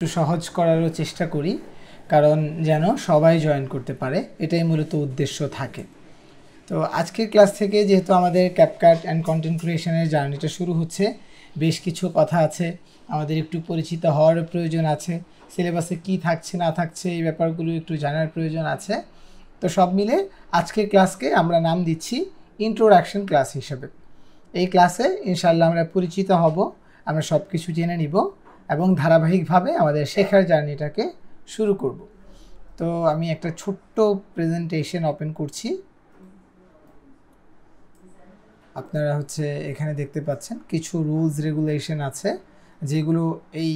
একটু সহজ করারও চেষ্টা করি, কারণ যেন সবাই জয়েন করতে পারে, এটাই মূলত উদ্দেশ্য থাকে। তো আজকের ক্লাস থেকে যেহেতু আমাদের ক্যাপকাট অ্যান্ড কন্টেন্ট ক্রিয়েশনের জার্নিটা শুরু হচ্ছে, বেশ কিছু কথা আছে, আমাদের একটু পরিচিত হওয়ার প্রয়োজন আছে, সিলেবাসে কি থাকছে না থাকছে এই ব্যাপারগুলো একটু জানার প্রয়োজন আছে। তো সব মিলে আজকের ক্লাসকে আমরা নাম দিচ্ছি ইন্ট্রোডাকশন ক্লাস হিসেবে। এই ক্লাসে ইনশাল্লাহ আমরা পরিচিত হব, আমরা সব কিছু জেনে নিব এবং ধারাবাহিকভাবে আমাদের শেখার জার্নিটাকে শুরু করব। তো আমি একটা ছোট্ট প্রেজেন্টেশন ওপেন করছি। আপনারা এখানে দেখতে পাচ্ছেন কিছু রুলস রেগুলেশন আছে, যেগুলো এই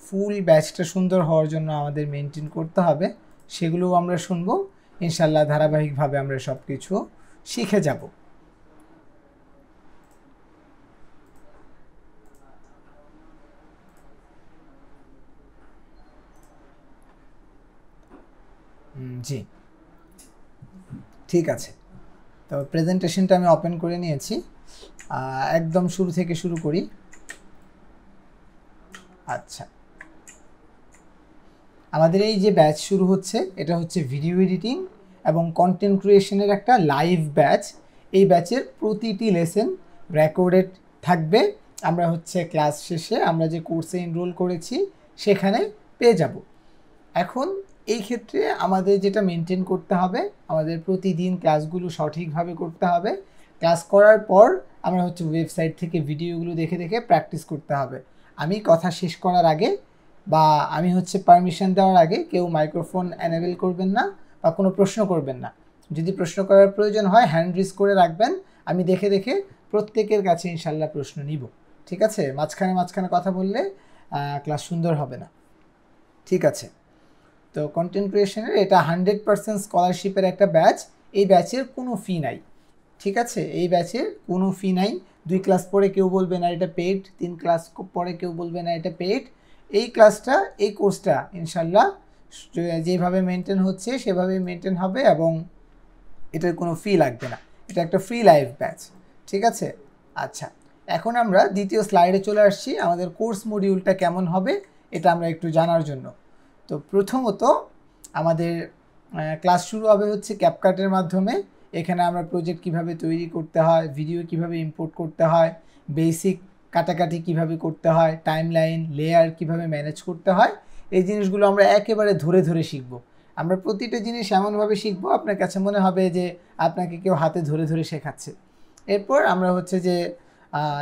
ফুল ব্যাচটা সুন্দর হওয়ার জন্য আমাদের মেনটেন করতে হবে, সেগুলোও আমরা শুনবো। ইনশাল্লাহ ধারাবাহিকভাবে আমরা সব কিছু শিখে যাব। জি, ঠিক আছে। তো প্রেজেন্টেশনটা আমি ওপেন করে নিয়েছি, একদম শুরু থেকে শুরু করি। আচ্ছা, আমাদের এই যে ব্যাচ শুরু হচ্ছে, এটা হচ্ছে ভিডিও এডিটিং এবং কন্টেন্ট ক্রিয়েশনের একটা লাইভ ব্যাচ। এই ব্যাচের প্রতিটি লেসন রেকর্ডেড থাকবে, আমরা ক্লাস শেষে আমরা যে কোর্সে এনরোল করেছি সেখানে পেয়ে যাব। এখন এই ক্ষেত্রে আমাদের যেটা মেনটেন করতে হবে, আমাদের প্রতিদিন ক্লাসগুলো সঠিকভাবে করতে হবে। ক্লাস করার পর আমরা ওয়েবসাইট থেকে ভিডিওগুলো দেখে দেখে প্র্যাকটিস করতে হবে। আমি কথা শেষ করার আগে বা আমি পারমিশন দেওয়ার আগে কেউ মাইক্রোফোন এনেবল করবেন না বা কোনো প্রশ্ন করবেন না। যদি প্রশ্ন করার প্রয়োজন হয় হ্যান্ড রেজ করে রাখবেন, আমি দেখে দেখে প্রত্যেকের কাছে ইনশাল্লাহ প্রশ্ন নিব। ঠিক আছে? মাঝখানে কথা বললে ক্লাস সুন্দর হবে না। ঠিক আছে? তো কন্টেন্ট ক্রিয়েশনের এটা 100% স্কলারশিপের একটা ব্যাচ। এই ব্যাচের কোনো ফি নাই। ঠিক আছে? এই ব্যাচের কোনো ফি নাই। 2 ক্লাস পরে কেউ বলবে না এটা পেইড, 3 ক্লাস পরে কেউ বলবে না এটা পেইড। এই ক্লাসটা, এই কোর্সটা ইনশাল্লাহ যেভাবে মেনটেন হচ্ছে সেভাবেই মেনটেন হবে এবং এটার কোনো ফি লাগবে না। এটা একটা ফ্রি লাইভ ব্যাচ। ঠিক আছে? আচ্ছা, এখন আমরা দ্বিতীয় স্লাইডে চলে আসছি। আমাদের কোর্স মডিউলটা কেমন হবে এটা আমরা একটু জানার জন্য। তো প্রথমত আমাদের ক্লাস শুরু হবে ক্যাপকাটের মাধ্যমে। এখানে আমরা প্রজেক্ট কিভাবে তৈরি করতে হয়, ভিডিও কিভাবে ইম্পোর্ট করতে হয়, বেসিক কাটাকাটি কিভাবে করতে হয়, টাইমলাইন লেয়ার কিভাবে ম্যানেজ করতে হয়, এই জিনিসগুলো আমরা একেবারে ধরে ধরে শিখব। আমরা প্রতিটা জিনিস এমনভাবে শিখবো আপনার কাছে মনে হবে যে আপনাকে কেউ হাতে ধরে ধরে শেখাচ্ছে। এরপর আমরা যে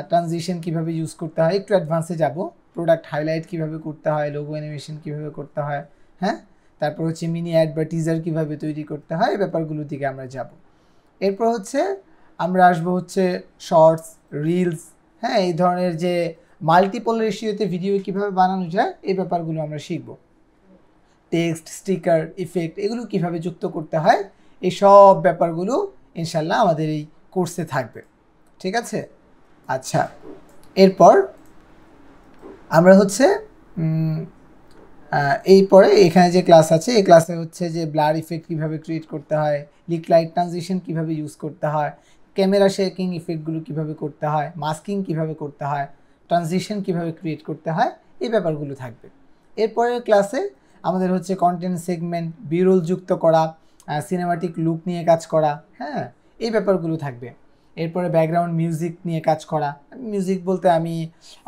ট্রানজিশন কিভাবে ইউজ করতে হয় একটু অ্যাডভান্সে যাব। প্রোডাক্ট হাইলাইট কিভাবে করতে হয়, লোগো অ্যানিমেশন কিভাবে করতে হয়, হ্যাঁ, তারপর মিনি অ্যাড বা টিজার কিভাবে তৈরি করতে হয়, এই ব্যাপারগুলোর দিকে আমরা যাব। এরপর আমরা আসবো শর্টস, রিলস, হ্যাঁ, এই ধরনের যে মাল্টিপল রেশিওতে ভিডিও কিভাবে বানানো যায় এই ব্যাপারগুলো আমরা শিখব। টেক্সট, স্টিকার, ইফেক্ট এগুলো কিভাবে যুক্ত করতে হয়, এই সব ব্যাপারগুলো ইনশাল্লাহ আমাদের এই কোর্সে থাকবে। ঠিক আছে? আচ্ছা, এরপর আমরা এই পরে এখানে যে ক্লাস আছে, এই ক্লাসে যে ব্লার ইফেক্ট কীভাবে ক্রিয়েট করতে হয়, লিক লাইট ট্রানজিশন কীভাবে ইউজ করতে হয়, ক্যামেরা শেকিং ইফেক্টগুলো কীভাবে করতে হয়, মাস্কিং কীভাবে করতে হয়, ট্রানজিশন কীভাবে ক্রিয়েট করতে হয়, এই ব্যাপারগুলো থাকবে। এরপরের ক্লাসে আমাদের কন্টেন্ট সেগমেন্ট, বিরোল যুক্ত করা, সিনেমাটিক লুক নিয়ে কাজ করা, হ্যাঁ, এই ব্যাপারগুলো থাকবে। এরপরে ব্যাকগ্রাউন্ড মিউজিক নিয়ে কাজ করা। মিউজিক বলতে আমি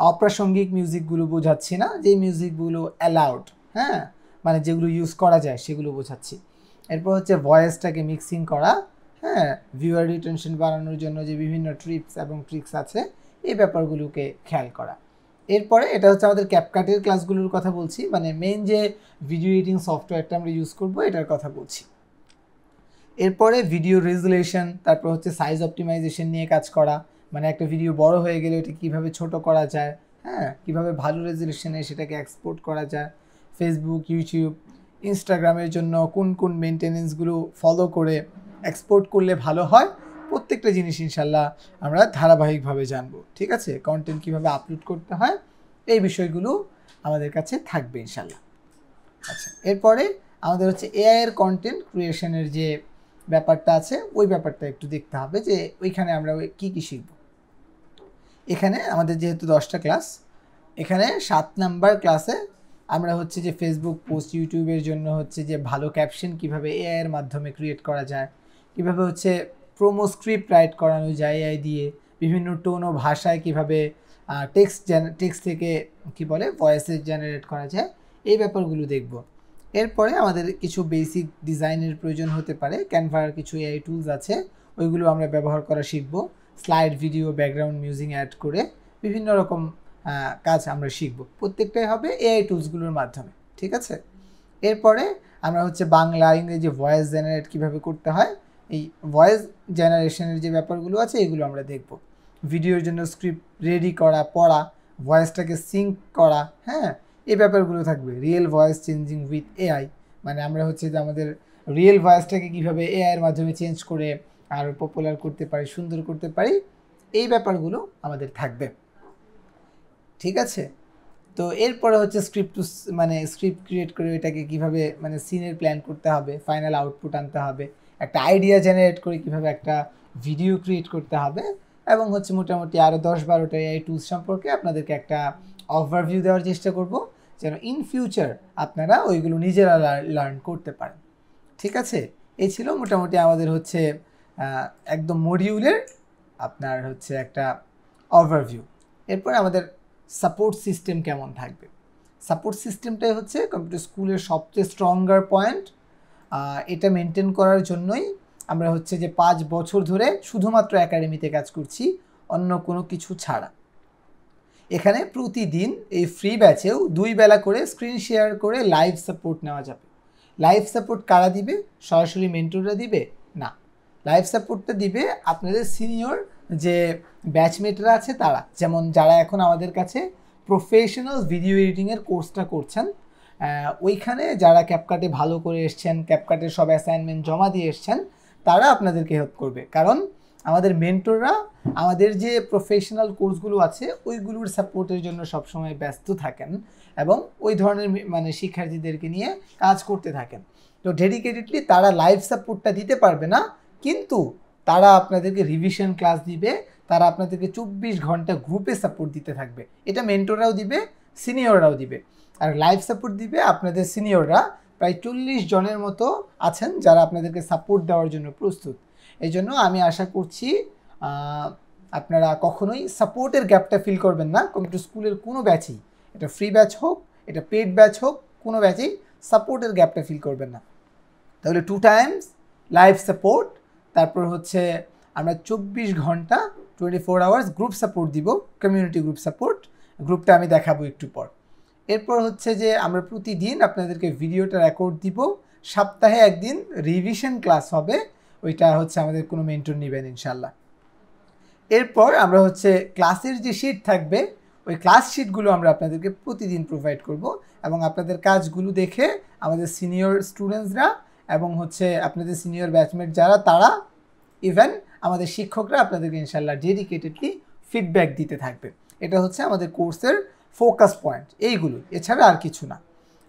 অপ্রাসঙ্গিক মিউজিকগুলো বোঝাচ্ছি না, যে মিউজিকগুলো অ্যালাউড, হ্যাঁ, মানে যেগুলো ইউজ করা যায় সেগুলো বোঝাচ্ছি। এরপর ভয়েসটাকে মিক্সিং করা, হ্যাঁ, ভিউয়ার রিটেনশন বাড়ানোর জন্য যে বিভিন্ন ট্রিপস এবং ট্রিক্স আছে এই ব্যাপারগুলোকে খেয়াল করা। এরপরে এটা আমাদের ক্যাপকাটের ক্লাসগুলোর কথা বলছি, মানে মেইন যে ভিডিও এডিটিং সফটওয়্যারটা আমরা ইউজ করব এটার কথা বলছি। এরপরে ভিডিও রেজুলেশন, তারপর সাইজ অপটিমাইজেশন নিয়ে কাজ করা, মানে একটা ভিডিও বড় হয়ে গেলে ওটা কীভাবে ছোট করা যায়, হ্যাঁ, কীভাবে ভালো রেজুলেশনে সেটাকে এক্সপোর্ট করা যায়, ফেসবুক, ইউটিউব, ইনস্টাগ্রামের জন্য কোন কোন মেনটেনেন্সগুলো ফলো করে এক্সপোর্ট করলে ভালো হয়, প্রত্যেকটা জিনিস ইনশাল্লাহ আমরা ধারাবাহিকভাবে জানবো। ঠিক আছে? কন্টেন্ট কীভাবে আপলোড করতে হয় এই বিষয়গুলো আমাদের কাছে থাকবে ইনশাল্লাহ। আচ্ছা, এরপরে আমাদের এআই এর কন্টেন্ট ক্রিয়েশনের যে ব্যাপারটা আছে ওই ব্যাপারটা একটু দেখতে হবে, যে ওইখানে আমরা কি কি শিখব। এখানে আমাদের যেহেতু 10টা ক্লাস, এখানে 7 নাম্বার ক্লাসে আমরা হচ্ছে যে ফেসবুক পোস্ট, ইউটিউবের জন্য হচ্ছে যে ভালো ক্যাপশন কিভাবে এআই এর মাধ্যমে ক্রিয়েট করা যায়, কিভাবে হচ্ছে প্রোমো স্ক্রিপ্ট রাইট করানো যায় এআই দিয়ে, বিভিন্ন টোন ও ভাষায় কিভাবে টেক্সট থেকে কি বলে ভয়েসেস জেনারেট করা যায়, এই ব্যাপারগুলো দেখব। এরপরে আমাদের কিছু বেসিক ডিজাইনের প্রয়োজন হতে পারে। ক্যানভার কিছু এআই টুলস আছে, ওইগুলো আমরা ব্যবহার করা শিখব। Slide, video, background music add করে বিভিন্ন রকম কাজ আমরা শিখব। প্রত্যেকটাই হবে এআই টুলসগুলোর মাধ্যমে, ঠিক আছে? এরপরে আমরা হচ্ছে বাংলা, ইংরেজি ভয়েস জেনারেট কীভাবে করতে হয়, এই ভয়েস জেনারেশনের যে ব্যাপারগুলো আছে এগুলো আমরা দেখব। ভিডিওর জন্য স্ক্রিপ্ট রেডি করা, পড়া, ভয়েসটাকে সিঙ্ক করা, হ্যাঁ, এই ব্যাপারগুলো থাকবে। Real voice changing with AI, মানে আমরা হচ্ছে যে আমাদের রিয়েল ভয়েসটাকে কীভাবে এআইয়ের মাধ্যমে চেঞ্জ করে আরও পপুলার করতে পারি, সুন্দর করতে পারি, এই ব্যাপারগুলো আমাদের থাকবে, ঠিক আছে? তো এরপরে হচ্ছে স্ক্রিপ্ট ক্রিয়েট করে এটাকে কীভাবে মানে সিনের প্ল্যান করতে হবে, ফাইনাল আউটপুট আনতে হবে, একটা আইডিয়া জেনারেট করে কীভাবে একটা ভিডিও ক্রিয়েট করতে হবে, এবং হচ্ছে মোটামুটি আরও 10-12টা এআই টুলস সম্পর্কে আপনাদেরকে একটা ওভারভিউ দেওয়ার চেষ্টা করব, যেন ইন ফিউচার আপনারা ওইগুলো নিজেরা লার্ন করতে পারেন, ঠিক আছে? এই ছিল মোটামুটি আমাদের হচ্ছে একদম মডিউলের আপনার হচ্ছে একটা ওভারভিউ। এরপর আমাদের সাপোর্ট সিস্টেম কেমন থাকবে। সাপোর্ট সিস্টেমটাই হচ্ছে কম্পিউটার স্কুলের সবচেয়ে স্ট্রঙ্গার পয়েন্ট। এটা মেনটেন করার জন্যই আমরা হচ্ছে যে 5 বছর ধরে শুধুমাত্র একাডেমিতে কাজ করছি, অন্য কোনো কিছু ছাড়া। এখানে প্রতিদিন এই ফ্রি ব্যাচেও 2 বেলা করে স্ক্রিন শেয়ার করে লাইভ সাপোর্ট নেওয়া যাবে। লাইভ সাপোর্ট কারা দিবে? সরাসরি মেন্টররা দিবে না, লাইভ সাপোর্টটা দিবে আপনাদের সিনিয়র যে ব্যাচমেটরা আছে তারা, যেমন যারা এখন আমাদের কাছে প্রফেশনাল ভিডিও এডিটিংয়ের কোর্সটা করছেন, ওইখানে যারা ক্যাপকাটে ভালো করে এসছেন, ক্যাপকাটের সব অ্যাসাইনমেন্ট জমা দিয়ে এসছেন, তারা আপনাদেরকে হেল্প করবে। কারণ আমাদের মেন্টররা আমাদের যে প্রফেশনাল কোর্সগুলো আছে ওইগুলোর সাপোর্টের জন্য সবসময় ব্যস্ত থাকেন এবং ওই ধরনের মানে শিক্ষার্থীদেরকে নিয়ে কাজ করতে থাকেন। তো ডেডিকেটেডলি তারা লাইভ সাপোর্টটা দিতে পারবে না, কিন্তু তারা আপনাদেরকে রিভিশন ক্লাস দিবে, তারা আপনাদেরকে 24 ঘন্টা গ্রুপে সাপোর্ট দিতে থাকবে। এটা মেন্টররাও দিবে, সিনিয়ররাও দিবে। আর লাইভ সাপোর্ট দিবে আপনাদের সিনিয়ররা, প্রায় 40 জনের মতো আছেন যারা আপনাদেরকে সাপোর্ট দেওয়ার জন্য প্রস্তুত। এই জন্য আমি আশা করছি আপনারা কখনোই সাপোর্টের গ্যাপটা ফিল করবেন না। কম্পিউটার স্কুলের কোনো ব্যাচেই, এটা ফ্রি ব্যাচ হোক, এটা পেড ব্যাচ হোক, কোনো ব্যাচেই সাপোর্টের গ্যাপটা ফিল করবেন না। তাহলে 2 টাইমস লাইভ সাপোর্ট, তারপর হচ্ছে আমরা 24 ঘন্টা 24 আওয়ার্স গ্রুপ সাপোর্ট দিব, কমিউনিটি গ্রুপ সাপোর্ট। গ্রুপটা আমি দেখাবো একটু পর। এরপর হচ্ছে যে আমরা প্রতিদিন আপনাদেরকে ভিডিওটা রেকর্ড দিব, সপ্তাহে একদিন রিভিশন ক্লাস হবে, ওইটা হচ্ছে আমাদের কোনো মেন্টর নেবেন ইনশাল্লাহ। এরপর আমরা হচ্ছে ক্লাসের যে শিট থাকবে ওই ক্লাস শিটগুলো আমরা আপনাদেরকে প্রতিদিন প্রোভাইড করব, এবং আপনাদের কাজগুলো দেখে আমাদের সিনিয়র স্টুডেন্টসরা এবং হচ্ছে আপনাদের সিনিয়র ব্যাচমেট যারা, তারা ইভেন আমাদের শিক্ষকরা আপনাদেরকে ইনশাল্লাহ ডেডিকেটেডলি ফিডব্যাক দিতে থাকবে। এটা হচ্ছে আমাদের কোর্সের ফোকাস পয়েন্ট, এইগুলো, এছাড়া আর কিছু না।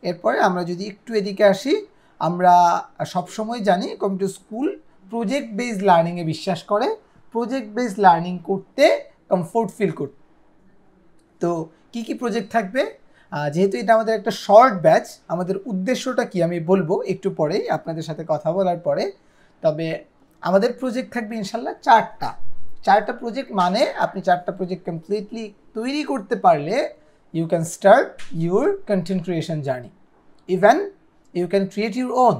এরপরে আমরা যদি একটু এদিকে আসি, আমরা সবসময় জানি কম্পিউটার স্কুল প্রজেক্ট বেসড লার্নিংয়ে বিশ্বাস করে, প্রজেক্ট বেসড লার্নিং করতে কমফোর্ট ফিল করতে। তো কি কি প্রজেক্ট থাকবে, যেহেতু এটা আমাদের একটা শর্ট ব্যাচ, আমাদের উদ্দেশ্যটা কি আমি বলবো একটু পরেই আপনাদের সাথে কথা বলার পরে। তবে আমাদের প্রজেক্ট থাকবে ইনশাল্লাহ 4টা প্রজেক্ট, মানে আপনি 4টা প্রজেক্ট কমপ্লিটলি তৈরি করতে পারলে you can start your content creation journey. Even you can create your own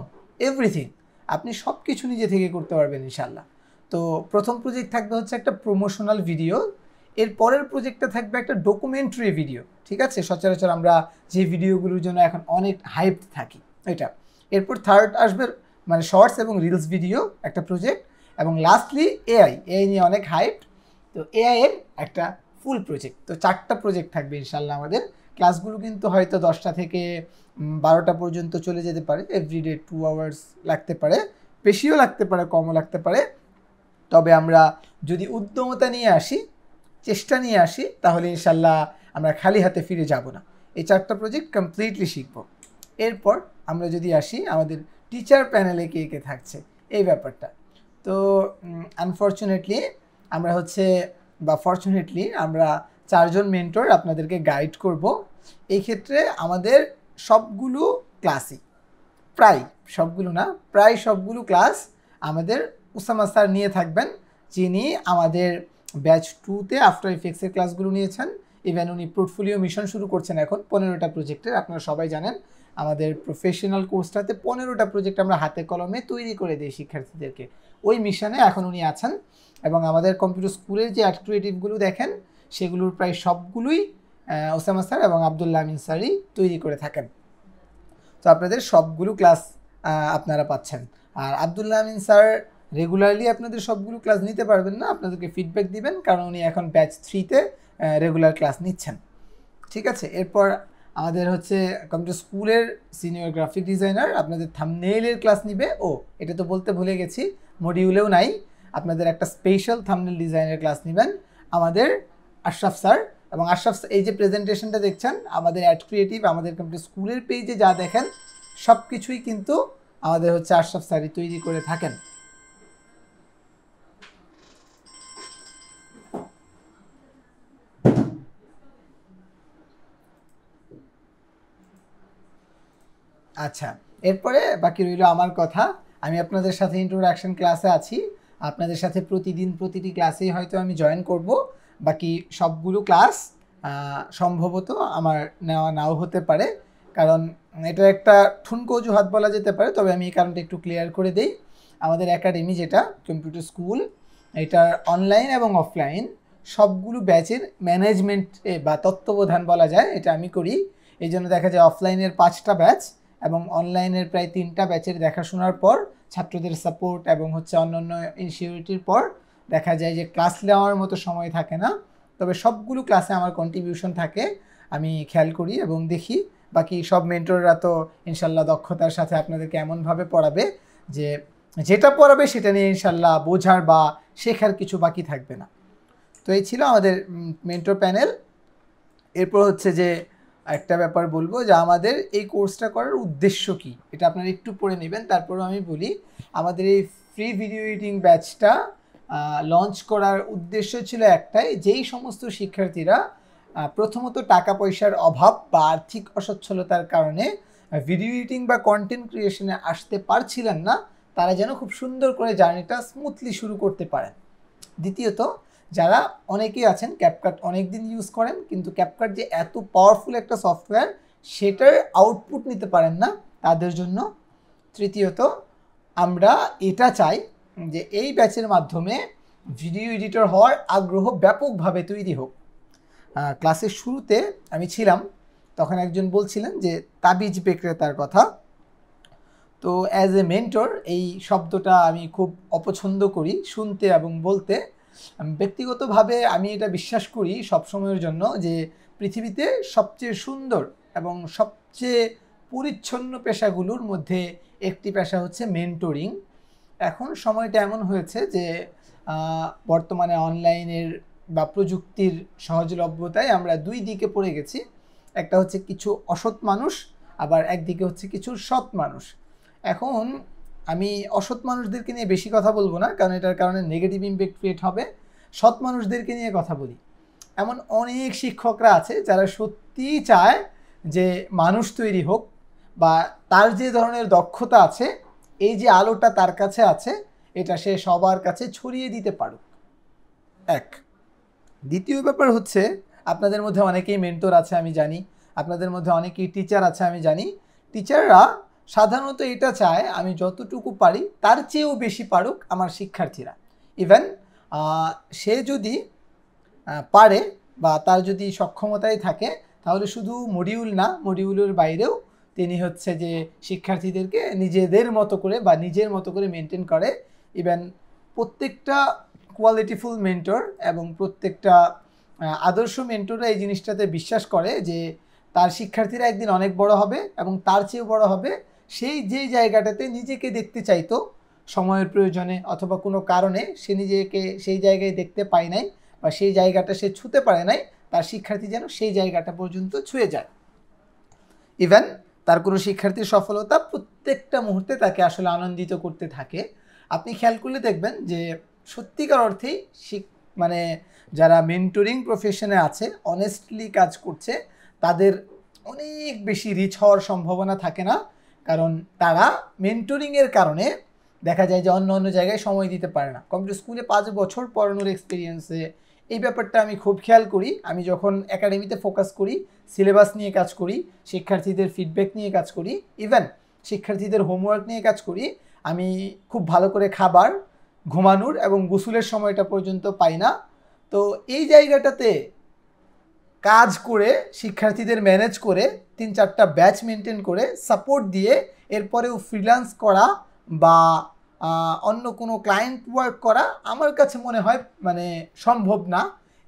everything, আপনি সব কিছু নিজে থেকে করতে পারবেন ইনশাল্লাহ। তো প্রথম প্রজেক্ট থাকবে হচ্ছে একটা প্রমোশনাল ভিডিও, এর পরের প্রজেক্টটা থাকবে একটা ডকুমেন্টারি ভিডিও, ঠিক আছে? সচরাচর আমরা যে ভিডিওগুলোর জন্য এখন অনেক হাইপ থাকি এটা। এরপর থার্ড আসবে মানে শর্টস এবং রিলস ভিডিও একটা প্রজেক্ট, এবং লাস্টলি এআই নিয়ে অনেক হাইপ, তো এআই এর একটা ফুল প্রজেক্ট। তো 4টা প্রজেক্ট থাকবে ইনশাল্লাহ আমাদের। ক্লাসগুলো কিন্তু হয়তো 10টা থেকে 12টা পর্যন্ত চলে যেতে পারে, এভরিডে 2 আওয়ার্স লাগতে পারে, বেশিও লাগতে পারে, কমও লাগতে পারে। তবে আমরা যদি উদ্যমতা নিয়ে আসি, চেষ্টা নিয়ে আসি, তাহলে ইনশাল্লাহ আমরা খালি হাতে ফিরে যাব না। এই 4টা প্রজেক্ট কমপ্লিটলি শিখব। এরপর আমরা যদি আসি আমাদের টিচার প্যানেলে কে কে থাকছে এই ব্যাপারটা, তো আনফর্চুনেটলি আমরা হচ্ছে বা ফর্চুনেটলি আমরা 4জন মেন্টর আপনাদেরকে গাইড করব। এই ক্ষেত্রে আমাদের সবগুলো ক্লাসই, প্রায় সবগুলো না, প্রায় সবগুলো ক্লাস আমাদের উসামা স্যার নিয়ে থাকবেন, যিনি আমাদের ব্যাচ 2-তে আফটার ইফেক্টসের ক্লাসগুলো নিয়েছেন। ইভেন উনি পোর্টফোলিও মিশন শুরু করছেন এখন 15টা প্রজেক্টের। আপনারা সবাই জানেন আমাদের প্রফেশনাল কোর্সটাতে 15টা প্রজেক্ট আমরা হাতে কলমে তৈরি করে দিই শিক্ষার্থীদেরকে। ওই মিশনে এখন উনি আছেন এবং আমাদের কম্পিউটার স্কুলের যে আর্ট ক্রিয়েটিভগুলো দেখেন সেগুলোর প্রায় সবগুলোই ওসামা স্যার এবং আব্দুল্লাহ আমিন স্যারই তৈরি করে থাকেন। তো আপনাদের সবগুলো ক্লাস আপনারা পাচ্ছেন। আর আব্দুল্লাহ আমিন স্যার রেগুলারলি আপনাদের সবগুলো ক্লাস নিতে পারবেন না, আপনাদেরকে ফিডব্যাক দিবেন, কারণ উনি এখন ব্যাচ 3-তে রেগুলার ক্লাস নিচ্ছেন। ঠিক আছে, এরপর আমাদের হচ্ছে কম্পিউটার স্কুলের সিনিয়র গ্রাফিক ডিজাইনার আপনাদের থাম্বনেইলের ক্লাস নিবে। ও এটা তো বলতে ভুলে গেছি, মডিউলেও নাই, আপনাদের একটা স্পেশাল থাম্বনেইল ডিজাইনের ক্লাস নেবেন আমাদের আশরাফ স্যার। এবং আশরাফ এই যে প্রেজেন্টেশনটা দেখছেন আমাদের অ্যাড ক্রিয়েটিভ, আমাদের কম্পিউটার স্কুলের পেজে যা দেখেন সব কিছুই কিন্তু আমাদের হচ্ছে আশরাফ স্যারই তৈরি করে থাকেন। আচ্ছা, এরপরে বাকি রইল আমার কথা। আমি আপনাদের সাথে ইন্ট্রোডাকশন ক্লাসে আছি, আপনাদের সাথে প্রতিদিন প্রতিটি ক্লাসেই হয়তো আমি জয়েন করব। বাকি সবগুলো ক্লাস সম্ভবত আমার নেওয়া নাও হতে পারে, কারণ এটা একটা ঠুনকো অজুহাত বলা যেতে পারে, তবে আমি এই কারণটা একটু ক্লিয়ার করে দিই। আমাদের একাডেমি যেটা কম্পিউটার স্কুল, এটার অনলাইন এবং অফলাইন সবগুলো ব্যাচের ম্যানেজমেন্টে বা তত্ত্বাবধান বলা যায় এটা আমি করি। এই জন্য দেখা যায় অফলাইনের 5টা ব্যাচ এবং অনলাইনের প্রায় 3টা ব্যাচের দেখাশোনার পর, ছাত্রদের সাপোর্ট এবং হচ্ছে অন্যান্য ইনসিকিউরিটির পর দেখা যায় যে ক্লাস নেওয়ার মতো সময় থাকে না। তবে সবগুলো ক্লাসে আমার কন্ট্রিবিউশন থাকে, আমি খেয়াল করি এবং দেখি। বাকি সব মেন্টররা তো ইনশাল্লাহ দক্ষতার সাথে আপনাদেরকে এমনভাবে পড়াবে যে যেটা পড়াবে সেটা নিয়ে ইনশাল্লাহ বোঝার বা শেখার কিছু বাকি থাকবে না। তো এই ছিল আমাদের মেন্টর প্যানেল। এরপর হচ্ছে যে একটা ব্যাপার বলবো যে আমাদের এই কোর্সটা করার উদ্দেশ্য কি, এটা আপনারা একটু পড়ে নেবেন। তারপরও আমি বলি, আমাদের এই ফ্রি ভিডিও এডিটিং ব্যাচটা লঞ্চ করার উদ্দেশ্য ছিল একটাই, যেই সমস্ত শিক্ষার্থীরা প্রথমত টাকা পয়সার অভাব বা আর্থিক অসচ্ছলতার কারণে ভিডিও এডিটিং বা কন্টেন্ট ক্রিয়েশনে আসতে পারছিলেন না, তারা যেন খুব সুন্দর করে জার্নিটা স্মুথলি শুরু করতে পারেন। দ্বিতীয়ত, যারা অনেকেই আছেন ক্যাপকাট অনেক দিন ইউজ করেন কিন্তু ক্যাপকাট যে এত পাওয়ারফুল একটা সফটওয়্যার সেটার আউটপুট নিতে পারেন না, তাদের জন্য। তৃতীয়ত, আমরা এটা চাই যে এই ব্যাচের মাধ্যমে ভিডিও এডিটর হওয়ার আগ্রহ ব্যাপকভাবে তৈরি হোক। ক্লাসের শুরুতে আমি ছিলাম, তখন একজন বলছিলেন যে তাবিজ বিক্রেতার কথা। তো অ্যাজ এ মেন্টর এই শব্দটা আমি খুব অপছন্দ করি শুনতে এবং বলতে। ব্যক্তিগতভাবে আমি এটা বিশ্বাস করি সবসময়ের জন্য যে পৃথিবীতে সবচেয়ে সুন্দর এবং সবচেয়ে পরিচ্ছন্ন পেশাগুলোর মধ্যে একটি পেশা হচ্ছে মেন্টরিং। এখন সময়টা এমন হয়েছে যে বর্তমানে অনলাইনের বা প্রযুক্তির সহজলভ্যতায় আমরা দুই দিকে পড়ে গেছি। একটা হচ্ছে কিছু অসৎ মানুষ, আবার একদিকে হচ্ছে কিছু সৎ মানুষ। এখন আমি অসৎ মানুষদেরকে নিয়ে বেশি কথা বলবো না, কারণ এটার কারণে নেগেটিভ ইমপ্যাক্ট ক্রিয়েট হবে। সৎ মানুষদেরকে নিয়ে কথা বলি। এমন অনেক শিক্ষকরা আছে যারা সত্যিই চায় যে মানুষ তৈরি হোক, বা তার যে ধরনের দক্ষতা আছে, এই যে আলোটা তার কাছে আছে এটা সে সবার কাছে ছড়িয়ে দিতে পারুক। এক। দ্বিতীয় ব্যাপার হচ্ছে, আপনাদের মধ্যে অনেকেই মেন্টর আছে আমি জানি, আপনাদের মধ্যে অনেকেই টিচার আছে আমি জানি। টিচাররা সাধারণত এটা চায় আমি যতটুকু পারি তার চেয়েও বেশি পারুক আমার শিক্ষার্থীরা। ইভেন সে যদি পারে বা তার যদি সক্ষমতায় থাকে তাহলে শুধু মডিউল না, মডিউলের বাইরেও তিনি হচ্ছে যে শিক্ষার্থীদেরকে নিজেদের মতো করে বা নিজের মতো করে মেনটেন করে। ইভেন প্রত্যেকটা কোয়ালিটিফুল মেন্টর এবং প্রত্যেকটা আদর্শ মেন্টররা এই জিনিসটাতে বিশ্বাস করে যে তার শিক্ষার্থীরা একদিন অনেক বড় হবে এবং তার চেয়েও বড় হবে। সেই যে জায়গাটাতে নিজেকে দেখতে চাইতো সময়ের প্রয়োজনে অথবা কোনো কারণে সে নিজেকে সেই জায়গায় দেখতে পায় নাই বা সেই জায়গাটা সে ছুঁতে পারে নাই, তার শিক্ষার্থী যেন সেই জায়গাটা পর্যন্ত ছুঁয়ে যায়। ইভেন তার কোনো শিক্ষার্থীর সফলতা প্রত্যেকটা মুহূর্তে তাকে আসলে আনন্দিত করতে থাকে। আপনি খেয়াল করলে দেখবেন যে সত্যিকার অর্থেই মানে যারা মেন্টরিং প্রফেশনে আছে, অনেস্টলি কাজ করছে, তাদের অনেক বেশি রিচ হওয়ার সম্ভাবনা থাকে না, কারণ তারা মেন্টরিংয়ের কারণে দেখা যায় যে অন্য অন্য জায়গায় সময় দিতে পারে না। কম্পিউটার স্কুলে 5 বছর পড়ানোর এক্সপিরিয়েন্সে এই ব্যাপারটা আমি খুব খেয়াল করি। আমি যখন একাডেমিতে ফোকাস করি, সিলেবাস নিয়ে কাজ করি, শিক্ষার্থীদের ফিডব্যাক নিয়ে কাজ করি, ইভেন শিক্ষার্থীদের হোমওয়ার্ক নিয়ে কাজ করি, আমি খুব ভালো করে খাবার, ঘুমানোর এবং গোসলের সময়টা পর্যন্ত পাই না। তো এই জায়গাটাতে কাজ করে, শিক্ষার্থীদের ম্যানেজ করে, 3-4টা ব্যাচ মেনটেন করে, সাপোর্ট দিয়ে এরপরেও ফ্রিল্যান্স করা বা অন্য কোনো ক্লায়েন্ট ওয়ার্ক করা আমার কাছে মনে হয় মানে সম্ভব না।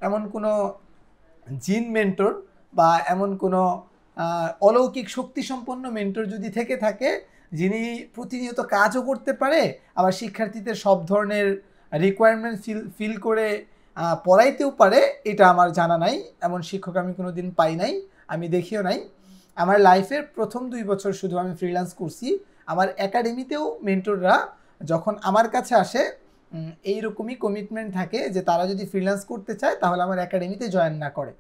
এমন কোনো জিন মেন্টর বা এমন কোনো অলৌকিক শক্তিসম্পন্ন মেন্টর যদি থেকে থাকে, যিনি প্রতিনিয়ত কাজও করতে পারে, আবার শিক্ষার্থীদের সব ধরনের রিকোয়ারমেন্ট ফিল করে পড়াইতেও পারে, এটা আমার জানা নাই। এমন শিক্ষক আমি কোনো দিন পাই নাই, আমি দেখিও নাই। আমার লাইফের প্রথম 2 বছর শুধু আমি ফ্রিল্যান্স করছি। আমার একাডেমিতেও মেন্টররা যখন আমার কাছে আসে, এইরকমই কমিটমেন্ট থাকে যে তারা যদি ফ্রিল্যান্স করতে চায় তাহলে আমার একাডেমিতে জয়েন না করে।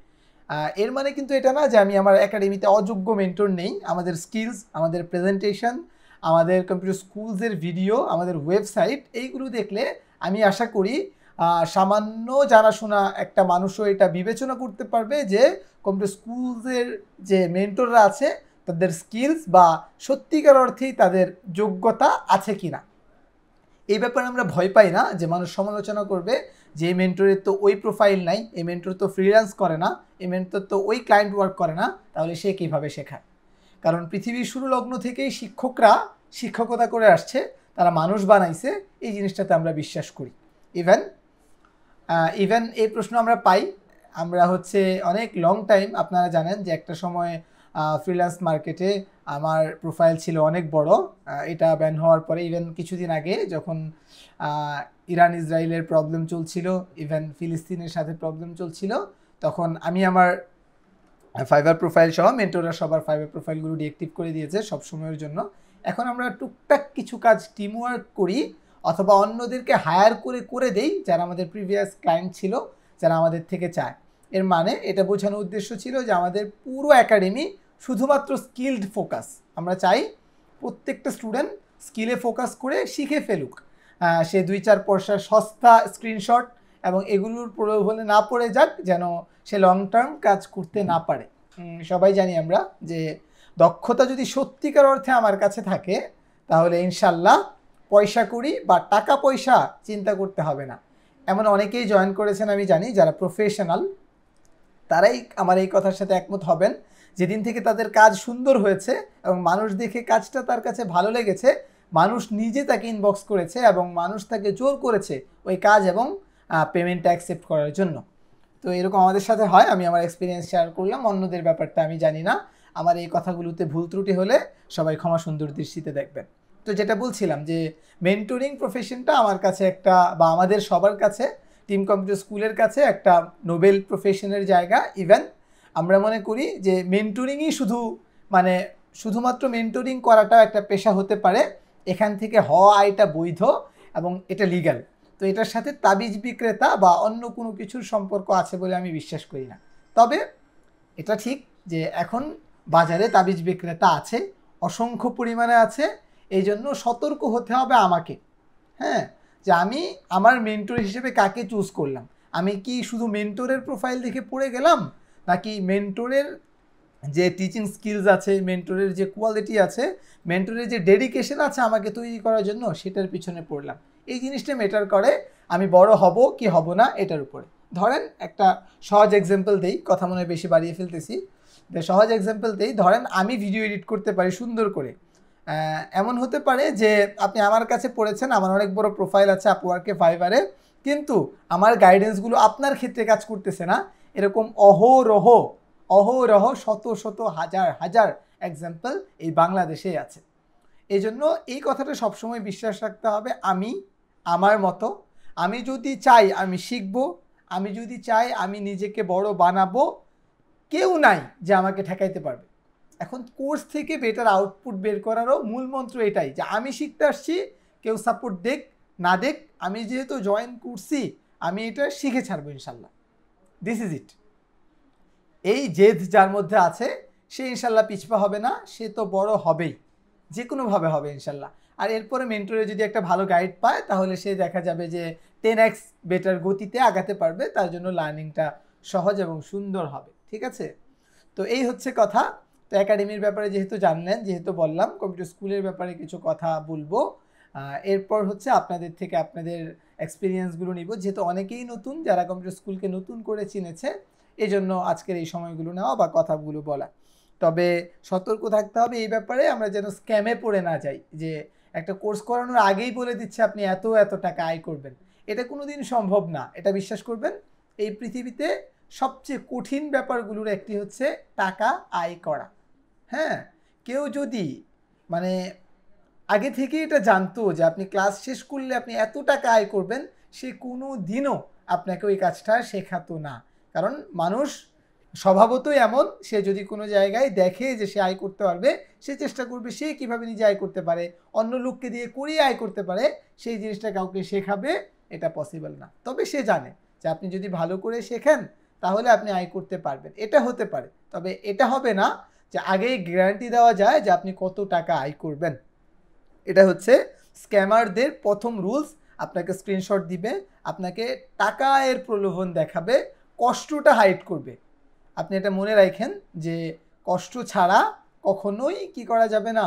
এর মানে কিন্তু এটা না যে আমি আমার একাডেমিতে অযোগ্য মেন্টর নেই। আমাদের স্কিলস, আমাদের প্রেজেন্টেশন, আমাদের কম্পিউটার স্কুলসের ভিডিও, আমাদের ওয়েবসাইট, এইগুলো দেখলে আমি আশা করি সামান্য জানাশোনা একটা মানুষও এটা বিবেচনা করতে পারবে যে কম্পিউটার স্কুলসের যে মেন্টররা আছে তাদের স্কিলস বা সত্যিকার অর্থেই তাদের যোগ্যতা আছে কিনা। এই ব্যাপারে আমরা ভয় পাই না যে মানুষ সমালোচনা করবে যে এই মেন্টরের তো ওই প্রোফাইল নাই, এই মেন্টর তো ফ্রিল্যান্স করে না, এই মেন্টর তো ওই ক্লায়েন্ট ওয়ার্ক করে না, তাহলে সে কীভাবে শেখায়? কারণ পৃথিবীর শুরু লগ্ন থেকেই শিক্ষকরা শিক্ষকতা করে আসছে, তারা মানুষ বানাইছে, এই জিনিসটাতে আমরা বিশ্বাস করি। ইভেন এই প্রশ্ন আমরা পাই, আমরা হচ্ছে অনেক লং টাইম, আপনারা জানেন যে একটা সময় ফ্রিল্যান্স মার্কেটে আমার প্রোফাইল ছিল অনেক বড়। এটা ব্যান হওয়ার পরে, ইভেন কিছুদিন আগে যখন ইরান ইসরায়েলের প্রবলেম চলছিল, ইভেন ফিলিস্তিনের সাথে প্রবলেম চলছিল, তখন আমি আমার ফাইবার প্রোফাইল সহ মেন্টররা সবার ফাইবার প্রোফাইলগুলো ডিঅ্যাক্টিভ করে দিয়েছে সব সময়ের জন্য। এখন আমরা টুকটাক কিছু কাজ টিমওয়ার্ক করি অথবা অন্যদেরকে হায়ার করে দেই যারা আমাদের প্রিভিয়াস ক্লায়েন্ট ছিল, যারা আমাদের থেকে চায়। এর মানে এটা বোঝানোর উদ্দেশ্য ছিল যে আমাদের পুরো একাডেমি শুধুমাত্র স্কিলড ফোকাস। আমরা চাই প্রত্যেকটা স্টুডেন্ট স্কিলে ফোকাস করে শিখে ফেলুক। সে 2-4 পয়সার সস্তা স্ক্রিনশট এবং এগুলোর প্রলোভনে না পড়ে যাক, যেন সে লং টার্ম কাজ করতে না পারে। সবাই জানি আমরা যে দক্ষতা যদি সত্যিকার অর্থে আমার কাছে থাকে তাহলে ইনশাল্লাহ পয়সা করি বা টাকা পয়সা চিন্তা করতে হবে না। এমন অনেকেই জয়েন করেছেন আমি জানি যারা প্রফেশনাল, তারাই আমার এই কথার সাথে একমত হবেন। যেদিন থেকে তাদের কাজ সুন্দর হয়েছে এবং মানুষ দেখে কাজটা তার কাছে ভালো লেগেছে, মানুষ নিজে তাকে ইনবক্স করেছে এবং মানুষ তাকে জোর করেছে ওই কাজ এবং পেমেন্টটা অ্যাকসেপ্ট করার জন্য। তো এরকম আমাদের সাথে হয়। আমি আমার এক্সপিরিয়েন্স শেয়ার করলাম, অন্যদের ব্যাপারটা আমি জানি না। আমার এই কথাগুলোতে ভুল ত্রুটি হলে সবাই ক্ষমা সুন্দর দৃষ্টিতে দেখবেন। তো যেটা বলছিলাম যে মেন্টরিং প্রফেশনটা আমার কাছে একটা, বা আমাদের সবার কাছে, টিম কম্পিউটার স্কুলের কাছে একটা নোবেল প্রফেশনের জায়গা। ইভেন আমরা মনে করি যে মেন্টরিংই শুধুমাত্র মেন্টরিং করাটাও একটা পেশা হতে পারে। এখান থেকে হওয়া আয়টা বৈধ এবং এটা লিগ্যাল। তো এটার সাথে তাবিজ বিক্রেতা বা অন্য কোনো কিছুর সম্পর্ক আছে বলে আমি বিশ্বাস করি না। তবে এটা ঠিক যে এখন বাজারে তাবিজ বিক্রেতা আছে, অসংখ্য পরিমাণে আছে। এই জন্য সতর্ক হতে হবে আমাকে, হ্যাঁ, যে আমি আমার মেন্টর হিসেবে কাকে চুজ করলাম। আমি কি শুধু মেন্টরের প্রোফাইল দেখে পড়ে গেলাম, নাকি মেন্টরের যে টিচিং স্কিলস আছে, মেন্টরের যে কোয়ালিটি আছে, মেন্টরের যে ডেডিকেশন আছে আমাকে তৈরি করার জন্য, সেটার পিছনে পড়লাম। এই জিনিসটা ম্যাটার করে আমি বড় হব কি হব না এটার উপরে। ধরেন একটা সহজ এক্সাম্পল দেই, কথা মনে বেশি বাড়িয়ে ফেলতেছি, সহজ এক্সাম্পল দেই। ধরেন আমি ভিডিও এডিট করতে পারি সুন্দর করে। এমন হতে পারে যে আপনি আমার কাছে পড়েছেন, আমার অনেক বড় প্রোফাইল আছে আপওয়ার্কে, ফাইবারে, কিন্তু আমার গাইডেন্সগুলো আপনার ক্ষেত্রে কাজ করতেছে না। এরকম অহরহ শত শত হাজার হাজার এক্সাম্পল এই বাংলাদেশেই আছে। এই জন্য এই কথাটা সবসময় বিশ্বাস রাখতে হবে, আমি আমার মতো, আমি যদি চাই আমি শিখব, আমি যদি চাই আমি নিজেকে বড় বানাবো, কেউ নাই যে আমাকে ঠেকাইতে পারবে। এখন কোর্স থেকে বেটার আউটপুট বের করারও মূল মন্ত্র এটাই যে আমি শিখতে আসছি, কেউ সাপোর্ট দেখ না দেখ, আমি যেহেতু জয়েন করছি আমি এটা শিখে ছাড়বো ইনশাল্লাহ। This is it. এই জেদ যার মধ্যে আছে সে ইনশাল্লাহ পিছপা হবে না, সে তো বড় হবেই, যে কোনোভাবে হবে ইনশাল্লাহ। আর এরপরে মেন্টরে যদি একটা ভালো গাইড পায় তাহলে সে দেখা যাবে যে 10x বেটার গতিতে আগাতে পারবে, তার জন্য লার্নিংটা সহজ এবং সুন্দর হবে। ঠিক আছে, তো এই হচ্ছে কথা। তো একাডেমির ব্যাপারে যেহেতু জানলেন, যেহেতু বললাম, কম্পিউটার স্কুলের ব্যাপারে কিছু কথা বলবো। এরপর হচ্ছে আপনাদের থেকে আপনাদের এক্সপিরিয়েন্সগুলো নিব, যেহেতু অনেকেই নতুন, যারা কম্পিউটার স্কুলকে নতুন করে চিনেছে, এই জন্য আজকের এই সময়গুলো নেওয়া বা কথাগুলো বলা। তবে সতর্ক থাকতে হবে এই ব্যাপারে, আমরা যেন স্ক্যামে পড়ে না যাই, যে একটা কোর্স করানোর আগেই বলে দিচ্ছে আপনি এত এত টাকা আয় করবেন। এটা কোনো দিন সম্ভব না, এটা বিশ্বাস করবেন। এই পৃথিবীতে সবচেয়ে কঠিন ব্যাপারগুলোর একটি হচ্ছে টাকা আয় করা। হ্যাঁ, কেউ যদি মানে আগে থেকে এটা জানতো যে আপনি ক্লাস শেষ করলে আপনি এত টাকা আয় করবেন, সে কোনো দিনও আপনাকে ওই কাজটা শেখাতো না। কারণ মানুষ স্বভাবতই এমন, সে যদি কোনো জায়গায় দেখে যে সে আয় করতে পারবে, সে চেষ্টা করবে সে কীভাবে নিজে আয় করতে পারে, অন্য লোককে দিয়ে করিয়ে আয় করতে পারে, সেই জিনিসটা কাউকে শেখাবে এটা পসিবল না। তবে সে জানে যে আপনি যদি ভালো করে শেখেন তাহলে আপনি আয় করতে পারবেন, এটা হতে পারে। তবে এটা হবে না যে আগেই গ্যারান্টি দেওয়া যায় যে আপনি কত টাকা আয় করবেন। এটা হচ্ছে স্ক্যামারদের প্রথম রুলস। আপনাকে স্ক্রিনশট দিবে, আপনাকে টাকা আয়ের প্রলোভন দেখাবে, কষ্টটা হাইড করবে। আপনি এটা মনে রাখেন যে কষ্ট ছাড়া কখনোই কি করা যাবে না,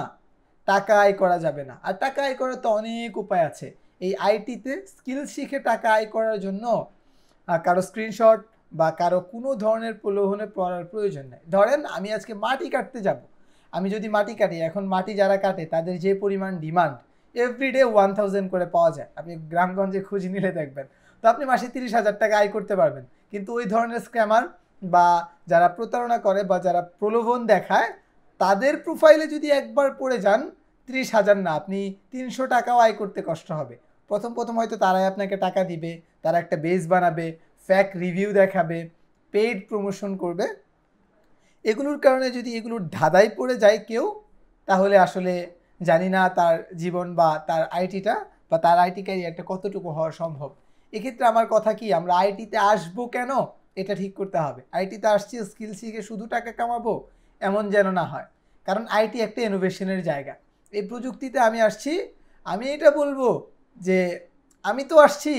টাকা আয় করা যাবে না। আর টাকা আয় করার তো অনেক উপায় আছে। এই আইটিতে স্কিল শিখে টাকা আয় করার জন্য কারো স্ক্রিনশট বা কারো কোনো ধরনের প্রলোভনে পড়ার প্রয়োজন নেই। ধরেন আমি আজকে মাটি কাটতে যাব, আমি যদি মাটি কাটি, এখন মাটি যারা কাটে তাদের যে পরিমাণ ডিমান্ড, এভরিডে 1000 করে পাওয়া যায়, আপনি গ্রামগঞ্জে খুঁজ নিলে দেখবেন। তো আপনি মাসে 30,000 টাকা আয় করতে পারবেন। কিন্তু ওই ধরনের স্ক্যামার বা যারা প্রতারণা করে বা যারা প্রলোভন দেখায়, তাদের প্রোফাইলে যদি একবার পড়ে যান, 30,000 না, আপনি 300 টাকাও আয় করতে কষ্ট হবে। প্রথম প্রথম হয়তো তারাই আপনাকে টাকা দিবে, তারা একটা বেস বানাবে, ফ্যাক রিভিউ দেখাবে, পেইড প্রমোশন করবে। এগুলোর কারণে যদি এগুলোর ধাঁধায় পড়ে যায় কেউ, তাহলে আসলে জানি না তার জীবন বা তার আইটিটা বা তার আইটি ক্যারিয়ারটা কতটুকু হওয়া সম্ভব। এক্ষেত্রে আমার কথা কি, আমরা আইটিতে আসবো কেন এটা ঠিক করতে হবে। আইটিতে আসছি স্কিল শিখে শুধু টাকা কামাবো এমন যেন না হয়। কারণ আইটি একটা ইনোভেশনের জায়গা। এই প্রযুক্তিতে আমি আসছি, আমি এটা বলবো যে আমি তো আসছি,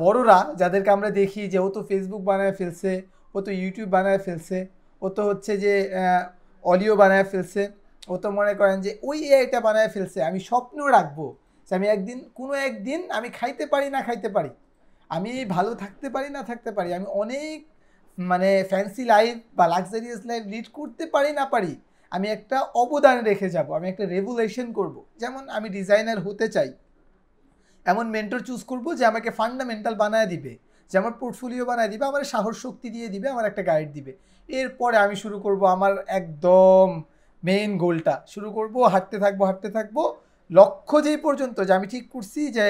বড়রা যাদেরকে আমরা দেখি যে ও তো ফেসবুক বানায় ফেলছে, ও তো ইউটিউব বানায় ফেলছে, ও তো হচ্ছে যে অডিও বানায় ফেলছে, ও তো মনে করেন যে ওই এআইটা বানায় ফেলছে। আমি স্বপ্ন রাখবো যে আমি কোনো একদিন আমি খাইতে পারি না খাইতে পারি, আমি ভালো থাকতে পারি না থাকতে পারি, আমি অনেক মানে ফ্যান্সি লাইফ বা লাক্সারিয়াস লাইফ লিড করতে পারি না পারি, আমি একটা অবদান রেখে যাব, আমি একটা রেভুলেশন করব। যেমন আমি ডিজাইনার হতে চাই, এমন মেন্টর চুজ করব যে আমাকে ফান্ডামেন্টাল বানায় দিবে, যে আমার পোর্টফোলিও বানায় দিবে, আমার সাহস শক্তি দিয়ে দিবে, আমার একটা গাইড দিবে। এরপরে আমি শুরু করব আমার একদম মেইন গোলটা শুরু করব, হাঁটতে থাকবো লক্ষ্য যেই পর্যন্ত যে আমি ঠিক করছি যে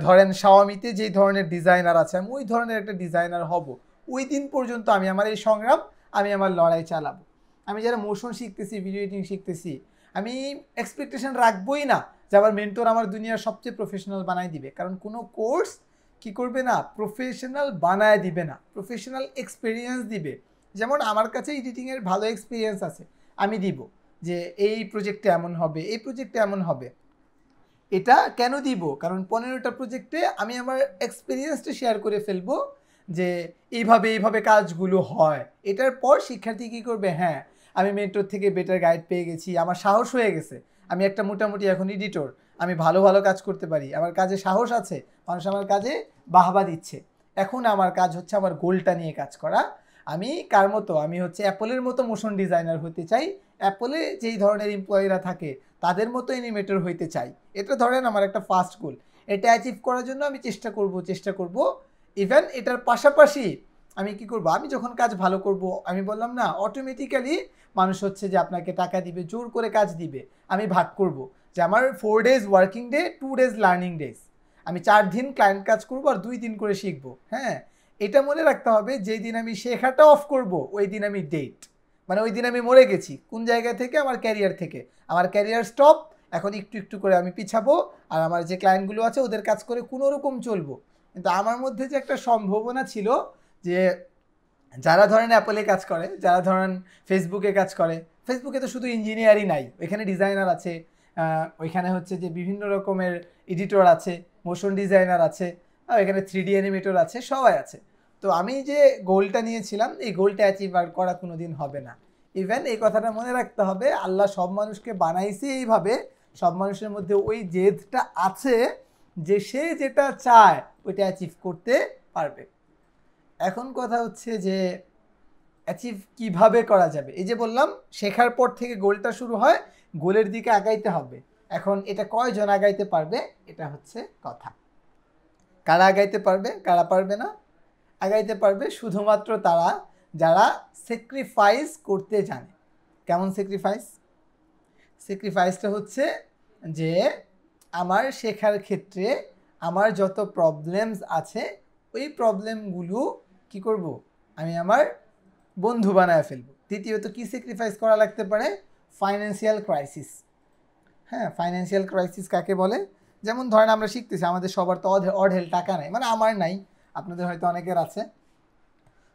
ধরেন শাওমিতে যেই ধরনের ডিজাইনার আছে আমি ওই ধরনের একটা ডিজাইনার হব, ওই দিন পর্যন্ত আমি আমার এই সংগ্রাম, আমি আমার লড়াই চালাবো। আমি যারা মোশন শিখতেছি, ভিডিও এডিটিং শিখতেছি, আমি এক্সপেকটেশন রাখবোই না যে আমার মেন্টর আমার দুনিয়ার সবচেয়ে প্রফেশনাল বানায় দিবে। কারণ কোনো কোর্স কি করবে না, প্রফেশনাল বানায় দিবে না, প্রফেশনাল এক্সপিরিয়েন্স দিবে। যেমন আমার কাছে এডিটিংয়ের ভালো এক্সপিরিয়েন্স আছে, আমি দিব যে এই প্রজেক্টে এমন হবে, এই প্রজেক্টে এমন হবে। এটা কেন দিব? কারণ 15টা প্রজেক্টে আমি আমার এক্সপিরিয়েন্সটা শেয়ার করে ফেলবো যে এইভাবে কাজগুলো হয়। এটার পর শিক্ষার্থী কী করবে, হ্যাঁ আমি মেন্টর থেকে বেটার গাইড পেয়ে গেছি, আমার সাহস হয়ে গেছে, আমি একটা মোটামুটি এখন এডিটর, আমি ভালো কাজ করতে পারি, আমার কাজে সাহস আছে, মানুষ আমার কাজে বাহবা দিচ্ছে। এখন আমার কাজ হচ্ছে আমার গোলটা নিয়ে কাজ করা। আমি কার মতো, আমি হচ্ছে অ্যাপলের মতো মোশন ডিজাইনার হতে চাই, অ্যাপলে যেই ধরনের এমপ্লয়িরা থাকে তাদের মতো অ্যানিমেটর হইতে চাই। এটা ধরেন আমার একটা ফার্স্ট গোল। এটা অ্যাচিভ করার জন্য আমি চেষ্টা করব। ইভেন এটার পাশাপাশি আমি কি করব, আমি যখন কাজ ভালো করব, আমি বললাম না অটোমেটিক্যালি মানুষ হচ্ছে যে আপনাকে টাকা দিবে, জোর করে কাজ দিবে। আমি ভাগ করব যে আমার 4 days working day, 2 days learning days, আমি 4 দিন ক্লায়েন্ট কাজ করব আর 2 দিন করে শিখবো। হ্যাঁ, এটা মনে রাখতে হবে, যেই দিন আমি শেখাটা অফ করব ওই দিন আমি ডেট, মানে ওই দিন আমি মরে গেছি। কোন জায়গা থেকে? আমার ক্যারিয়ার থেকে। আমার ক্যারিয়ার স্টপ, এখন একটু করে আমি পিছাবো, আর আমার যে ক্লায়েন্টগুলো আছে ওদের কাজ করে কোনো রকম চলবো। কিন্তু আমার মধ্যে যে একটা সম্ভাবনা ছিল যে যারা ধরেন অ্যাপলে কাজ করে, যারা ধরেন ফেসবুকে কাজ করে, ফেসবুকে তো শুধু ইঞ্জিনিয়ারই নাই, ওইখানে ডিজাইনার আছে, ওইখানে হচ্ছে যে বিভিন্ন রকমের এডিটর আছে, মোশন ডিজাইনার আছে, এখানে 3D অ্যানিমেটর আছে, সবাই আছে। তো আমি যে গোলটা নিয়েছিলাম, এই গোলটা অ্যাচিভ আর করা কোনো দিন হবে না। ইভেন এই কথাটা মনে রাখতে হবে, আল্লাহ সব মানুষকে বানাইছে এইভাবে, সব মানুষের মধ্যে ওই জেদটা আছে যে সে যেটা চায় ওইটা অ্যাচিভ করতে পারবে। এখন কথা হচ্ছে যে অ্যাচিভ কিভাবে করা যাবে। এই যে বললাম শেখার পর থেকে গোলটা শুরু হয়, গোলের দিকে আগাইতে হবে। এখন এটা কয়জন আগাইতে পারবে, এটা হচ্ছে কথা। কারা আগাইতে পারবে, কারা পারবে না? আগাইতে পারবে শুধুমাত্র তারা যারা স্যাক্রিফাইস করতে জানে। কেমন স্যাক্রিফাইস? স্যাক্রিফাইসটা হচ্ছে যে আমার শেখার ক্ষেত্রে আমার যত প্রবলেমস আছে ওই প্রবলেমগুলো কি করব, আমি আমার বন্ধু বানায় ফেলবো। দ্বিতীয়ত কি স্যাক্রিফাইস করা লাগতে পারে? Financial crisis. হ্যাঁ, ফাইন্যান্সিয়াল ক্রাইসিস কাকে বলে? যেমন ধরেন আমরা শিখতেছি, আমাদের সবার তো অঢেল টাকা নাই, মানে আমার নাই, আপনাদের হয়তো অনেকের আছে।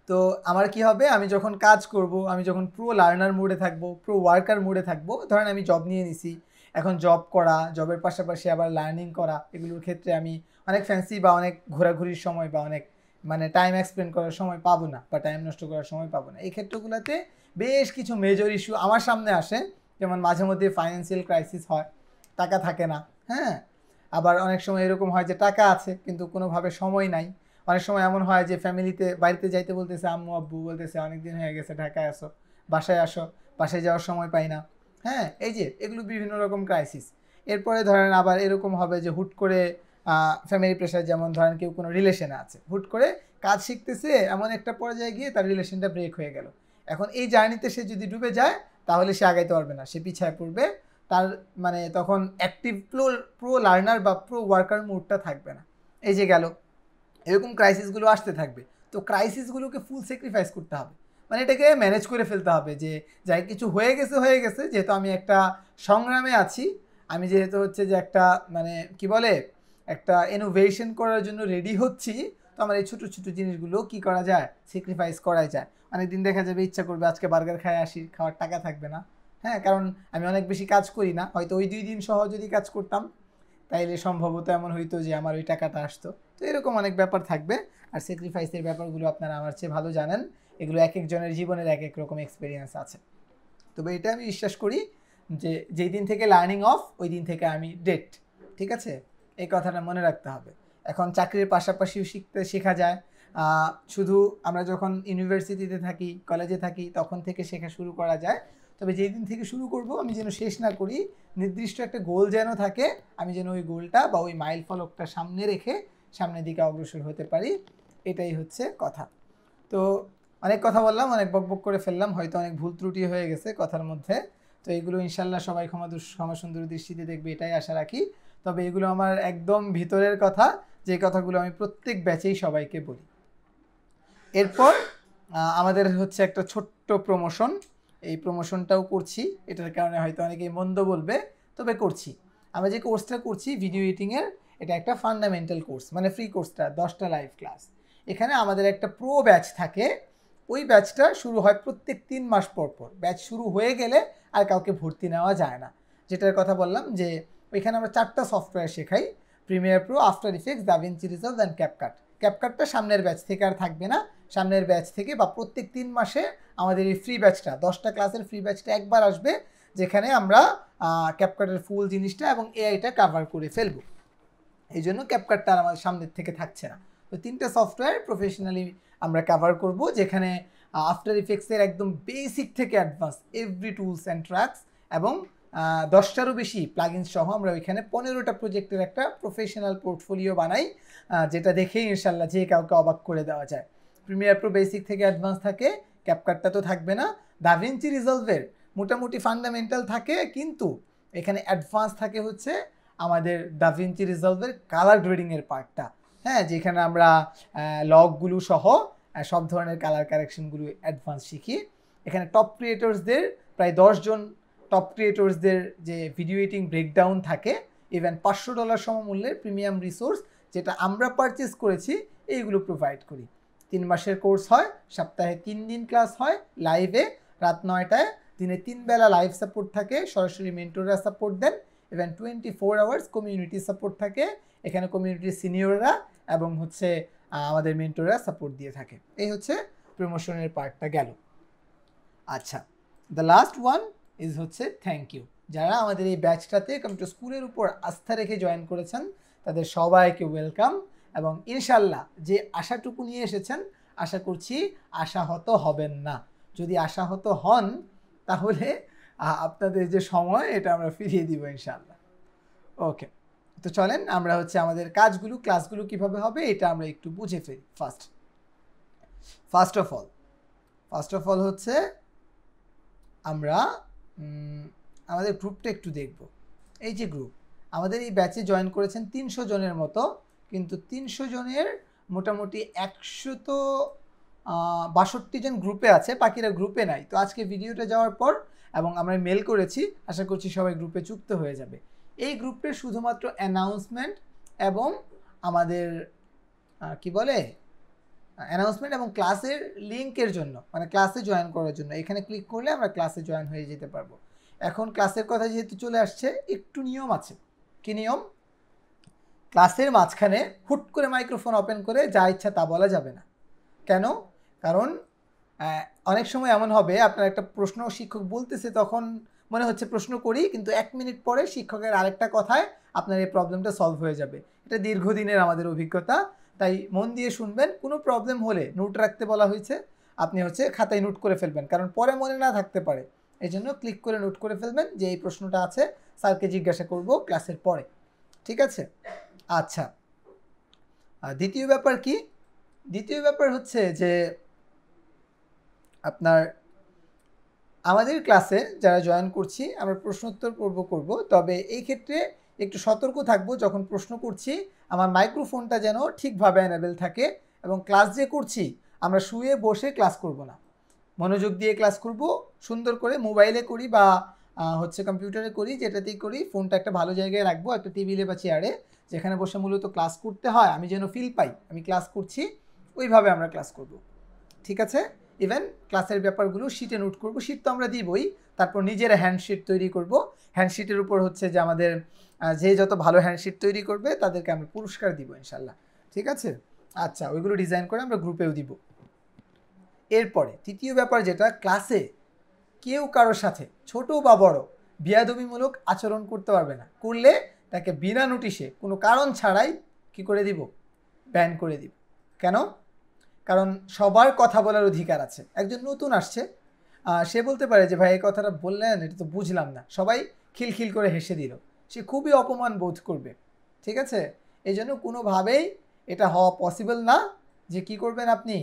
তো আমার কি হবে, আমি যখন কাজ করব, আমি যখন প্রো লার্নার মোডে থাকবো, প্রো ওয়ার্কার মোডে থাকবো, ধরেন আমি জব নিয়ে নিছি, এখন জব করা, জবের পাশাপাশি আবার লার্নিং করা, এগুলোর ক্ষেত্রে আমি অনেক ফ্যান্সি বা অনেক ঘোরাঘুরির সময় বা অনেক মানে টাইম এক্সপ্লেন করার সময় পাবো না, বা টাইম নষ্ট করার সময় পাবো না। এই ক্ষেত্রগুলোতে বেশ কিছু মেজর ইস্যু আমার সামনে আসে। যেমন মাঝে মধ্যে ফাইন্যান্সিয়াল ক্রাইসিস হয়, টাকা থাকে না। হ্যাঁ, আবার অনেক সময় এরকম হয় যে টাকা আছে কিন্তু কোনোভাবে সময় নাই। অনেক সময় এমন হয় যে ফ্যামিলিতে বাড়িতে যাইতে বলতেছে, আম্মু আব্বু বলতেছে অনেকদিন হয়ে গেছে ঢাকায় আসো, বাসায় আসো, বাসায় যাওয়ার সময় পাই না। হ্যাঁ, এই যে এগুলো বিভিন্ন রকম ক্রাইসিস। এরপরে ধরেন আবার এরকম হবে যে হুট করে ফ্যামিলি প্রেশার, যেমন ধরেন কেউ কোনো রিলেশনে আছে, হুট করে কাজ শিখতেছে, এমন একটা পর্যায়ে গিয়ে তার রিলেশনটা ব্রেক হয়ে গেল। এখন এই জার্নিতে সে যদি ডুবে যায় তাহলে সে আগাইতে পারবে না, সে পিছায় পড়বে। তার মানে তখন অ্যাক্টিভ প্রো লার্নার বা প্রো ওয়ার্কার মুডটা থাকবে না। এই যে গেল, এরকম ক্রাইসিসগুলো আসতে থাকবে। তো ক্রাইসিসগুলোকে ফুল স্যাক্রিফাইস করতে হবে, মানে এটাকে ম্যানেজ করে ফেলতে হবে যে যাই কিছু হয়ে গেছে হয়ে গেছে, যেহেতু আমি একটা সংগ্রামে আছি, আমি যেহেতু হচ্ছে যে একটা মানে কি বলে একটা ইনোভেশন করার জন্য রেডি হচ্ছি, তো আমার এই ছোটো ছোটো জিনিসগুলো কি করা যায়, স্যাক্রিফাইস করা যায়। অনেকদিন দেখা যাবে ইচ্ছা করবে আজকে বার্গার খায় আসি, খাওয়ার টাকা থাকবে না। হ্যাঁ, কারণ আমি অনেক বেশি কাজ করি না, হয়তো ওই 2 দিন সহ যদি কাজ করতাম তাইলে সম্ভবত এমন হইতো যে আমার ওই টাকাটা আসতো। তো এরকম অনেক ব্যাপার থাকবে। আর স্যাক্রিফাইসের ব্যাপারগুলো আপনারা আমার চেয়ে ভালো জানেন, এগুলো এক একজনের জীবনের এক এক রকম এক্সপিরিয়েন্স আছে। তবে এটা আমি বিশ্বাস করি যে যেই দিন থেকে লার্নিং অফ ওই দিন থেকে আমি ডেট। ঠিক আছে, এই কথাটা মনে রাখতে হবে। এখন চাকরির পাশাপাশিও শেখা যায়। শুধু আমরা যখন ইউনিভার্সিটিতে থাকি, কলেজে থাকি, তখন থেকে শেখা শুরু করা যায়। তবে যেই দিন থেকে শুরু করব আমি যেন শেষ না করি, নির্দিষ্ট একটা গোল যেন থাকে, আমি যেন ওই গোলটা বা ওই মাইল ফলকটা সামনে রেখে সামনের দিকে অগ্রসর হতে পারি, এটাই হচ্ছে কথা। তো অনেক কথা বললাম, অনেক বকবক করে ফেললাম, হয়তো অনেক ভুল ত্রুটি হয়ে গেছে কথার মধ্যে। তো এগুলো ইনশাল্লাহ সবাই ক্ষমা সুন্দর দৃষ্টিতে দেখবে, এটাই আশা রাখি। তবে এগুলো আমার একদম ভিতরের কথা, যে কথাগুলো আমি প্রত্যেক ব্যাচেই সবাইকে বলি। এরপর আমাদের হচ্ছে একটা ছোট্ট প্রমোশন, এই প্রমোশনটাও করছি, এটার কারণে হয়তো অনেকেই মন্দ বলবে, তবে করছি। আমরা যে কোর্সটা করছি ভিডিও এডিটিংয়ের, এটা একটা ফান্ডামেন্টাল কোর্স, মানে ফ্রি কোর্সটা 10টা লাইভ ক্লাস। এখানে আমাদের একটা প্রো ব্যাচ থাকে, ওই ব্যাচটা শুরু হয় প্রত্যেক 3 মাস পর পর। ব্যাচ শুরু হয়ে গেলে আর কাউকে ভর্তি নেওয়া যায় না। যেটার কথা বললাম যে ওইখানে আমরা 4টা সফটওয়্যার শেখাই, Premiere Pro, After Effects, DaVinci Resolve and CapCut. ক্যাপকাটটা সামনের ব্যাচ থেকে আর থাকবে না, সামনের ব্যাচ থেকে বা প্রত্যেক 3 মাসে আমাদের এই ফ্রি ব্যাচটা 10টা ক্লাসের ফ্রি ব্যাচটা একবার আসবে, যেখানে আমরা ক্যাপকাটের ফুল জিনিসটা এবং এআইটা কাভার করে ফেলবো। এই জন্য ক্যাপকাটটা আর আমাদের সামনের থেকে থাকছে না। তো 3টা সফটওয়্যার প্রফেশনালি আমরা কাভার করব, যেখানে আফটার ইফেক্টসের একদম বেসিক থেকে advance every tools and tracks এবং 10টারও বেশি প্লাগইনস সহ আমরা ওইখানে 15টা প্রজেক্টের একটা প্রফেশনাল পোর্টফোলিও বানাই, যেটা দেখেই ইনশাল্লাহ যে কাউকে অবাক করে দেওয়া যায়। প্রিমিয়ার প্রো বেসিক থেকে অ্যাডভান্স থাকে, ক্যাপকাটটা তো থাকবে না। দাভিঞ্চি রিজলভের মোটামুটি ফান্ডামেন্টাল থাকে, কিন্তু এখানে অ্যাডভান্স থাকে হচ্ছে আমাদের দাভিঞ্চি রিজলভের কালার গ্রেডিংয়ের পার্টটা। হ্যাঁ, যেখানে আমরা লগগুলো সহ সব ধরনের কালার কারেকশনগুলো অ্যাডভান্স শিখি। এখানে টপ ক্রিয়েটর্সদের প্রায় 10 জন টপ ক্রিয়েটর্সদের যে ভিডিও এডিটিং ব্রেকডাউন থাকে, ইভেন $500 সমমূল্যের প্রিমিয়াম রিসোর্স যেটা আমরা পারচেস করেছি, এইগুলো প্রোভাইড করি। 3 মাসের কোর্স হয়, সপ্তাহে 3 দিন ক্লাস হয় লাইভে রাত 9টায়, দিনে 3 বেলা লাইভ সাপোর্ট থাকে, সরাসরি মেন্টররা সাপোর্ট দেন, ইভেন 24 আওয়ার্স কমিউনিটি সাপোর্ট থাকে, এখানে কমিউনিটির সিনিয়ররা এবং হচ্ছে আমাদের মেন্টররা সাপোর্ট দিয়ে থাকে। এই হচ্ছে প্রমোশনের পার্টটা গেল। আচ্ছা, দ্য লাস্ট ওয়ান ইজ হচ্ছে থ্যাংক ইউ। যারা আমাদের এই ব্যাচটাতে কম্পিউটার স্কুলের উপর আস্থা রেখে জয়েন করেছেন তাদের সবাইকে ওয়েলকাম, এবং ইনশাল্লাহ যে আশাটুকু নিয়ে এসেছেন আশা করছি আশাহত হবেন না। যদি আশাহত হন তাহলে আপনাদের যে সময় এটা আমরা ফিরিয়ে দিব ইনশাল্লাহ। ওকে, তো চলেন আমরা হচ্ছে আমাদের কাজগুলো ক্লাসগুলো কিভাবে হবে এটা আমরা একটু বুঝে ফেলি। ফার্স্ট অফ অল হচ্ছে আমরা আমাদের গ্রুপটা একটু দেখব। এই যে গ্রুপ, আমাদের এই ব্যাচে জয়েন করেছেন 300 জনের মতো, কিন্তু 300 জনের মোটামুটি 162 জন গ্রুপে আছে, বাকিরা গ্রুপে নাই। তো আজকে ভিডিওটা যাওয়ার পর এবং আমরা মেল করেছি, আশা করছি সবাই গ্রুপে যুক্ত হয়ে যাবে। এই গ্রুপে শুধুমাত্র অ্যানাউন্সমেন্ট এবং আমাদের অ্যানাউন্সমেন্ট এবং ক্লাসের লিঙ্কের জন্য, মানে ক্লাসে জয়েন করার জন্য। এখানে ক্লিক করলে আমরা ক্লাসে জয়েন হয়ে যেতে পারবো। এখন ক্লাসের কথা যেহেতু চলে আসছে, একটু নিয়ম আছে। কি নিয়ম? ক্লাসের মাঝখানে হুট করে মাইক্রোফোন ওপেন করে যা ইচ্ছা তা বলা যাবে না। কেন? কারণ অনেক সময় এমন হবে আপনার একটা প্রশ্ন শিক্ষক বলতেছে, তখন মনে হচ্ছে প্রশ্ন করি, কিন্তু 1 মিনিট পরে শিক্ষকের আরেকটা কথায় আপনার এই প্রবলেমটা সলভ হয়ে যাবে। এটা দীর্ঘদিনের আমাদের অভিজ্ঞতা, তাই মন দিয়ে শুনবেন। কোনো প্রবলেম হলে নোট রাখতে বলা হয়েছে, আপনি হচ্ছে খাতায় নোট করে ফেলবেন, কারণ পরে মনে না থাকতে পারে। এই জন্য ক্লিক করে নোট করে ফেলবেন যে এই প্রশ্নটা আছে, স্যারকে জিজ্ঞাসা করব ক্লাসের পরে। ঠিক আছে? আচ্ছা, দ্বিতীয় ব্যাপার কি? দ্বিতীয় ব্যাপার হচ্ছে যে আপনার আমাদের ক্লাসে যারা জয়েন করছি আমরা প্রশ্নোত্তর পর্ব করব, তবে এই ক্ষেত্রে একটু সতর্ক থাকব। যখন প্রশ্ন করছি আমার মাইক্রোফোনটা যেন ঠিকভাবে অ্যানেবেল থাকে, এবং ক্লাস যে করছি আমরা শুয়ে বসে ক্লাস করব না, মনোযোগ দিয়ে ক্লাস করব। সুন্দর করে মোবাইলে করি বা হচ্ছে কম্পিউটারে করি, যেটাতেই করি, ফোনটা একটা ভালো জায়গায় রাখবো, একটা টেবিলে বা চেয়ারে, যেখানে বসে মূলত ক্লাস করতে হয়, আমি যেন ফিল পাই আমি ক্লাস করছি, ওইভাবে আমরা ক্লাস করব। ঠিক আছে? ইভেন ক্লাসের ব্যাপারগুলো শিটে নোট করব, শিট তো আমরা দিবই, তারপর নিজেরা হ্যান্ডশিট তৈরি করব। হ্যান্ডশিটের উপর হচ্ছে যে আমাদের যে যত ভালো হ্যান্ডশিট তৈরি করবে তাদেরকে আমরা পুরস্কার দিব ইনশাল্লাহ। ঠিক আছে? আচ্ছা, ওইগুলো ডিজাইন করে আমরা গ্রুপেও দিব। এরপরে তৃতীয় ব্যাপার যেটা, ক্লাসে কেউ কারোর সাথে ছোট বা বড় বেয়াদবিমূলক আচরণ করতে পারবে না। করলে তাকে বিনা নোটিশে কোনো কারণ ছাড়াই কি করে দিব? ব্যান করে দিব। কেন? কারণ সবার কথা বলার অধিকার আছে। একজন নতুন আসছে, সে বলতে পারে যে ভাই এই কথাটা বললেন এটা তো বুঝলাম না, সবাই খিলখিল করে হেসে দিল, সে খুবই অপমান বোধ করবে। ঠিক আছে? এই জন্য কোনোভাবেই এটা হওয়া পসিবল না যে কি করবেন, আপনি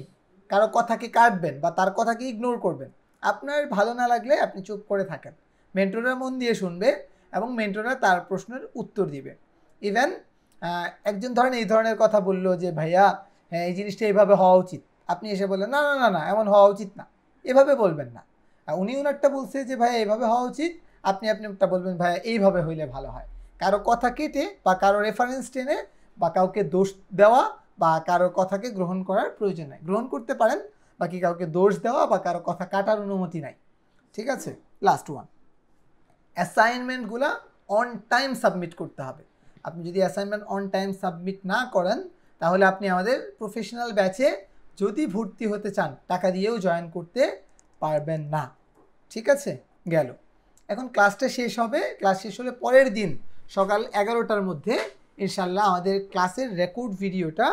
কারো কথাকে কাটবেন বা তার কথাকে ইগনোর করবেন। আপনার ভালো না লাগলে আপনি চুপ করে থাকেন, মেন্টররা মন দিয়ে শুনবে এবং মেন্টররা তার প্রশ্নের উত্তর দিবে। ইভেন একজন ধরেন এই ধরনের কথা বললো যে ভাইয়া হ্যাঁ এই জিনিসটা এইভাবে হওয়া উচিত, আপনি এসে বললেন না না না না এমন হওয়া উচিত না, এভাবে বলবেন না। উনি ওনারটা বলছে যে ভাইয়া এইভাবে হওয়া উচিত, আপনি আপনারটা বলবেন ভাইয়া এইভাবে হইলে ভালো হয়। কারো কথা কেটে বা কারো রেফারেন্স টেনে বা কাউকে দোষ দেওয়া বা কারো কথাকে গ্রহণ করার প্রয়োজন নাই। গ্রহণ করতে পারেন, বাকি কাউকে দোষ দেওয়া বা কারো কথা কাটার অনুমতি নাই। ঠিক আছে? লাস্ট ওয়ান, অ্যাসাইনমেন্টগুলো অন টাইম সাবমিট করতে হবে। আপনি যদি অ্যাসাইনমেন্ট অন টাইম সাবমিট না করেন তাহলে আপনি আমাদের প্রফেশনাল ব্যাচে যদি ভর্তি হতে চান টাকা দিয়েও জয়েন করতে পারবেন না। ঠিক আছে? গেল। এখন ক্লাসটা শেষ হবে, ক্লাস শেষ হলে পরের দিন সকাল 11টার মধ্যে ইনশাল্লাহ আমাদের ক্লাসের রেকর্ড ভিডিওটা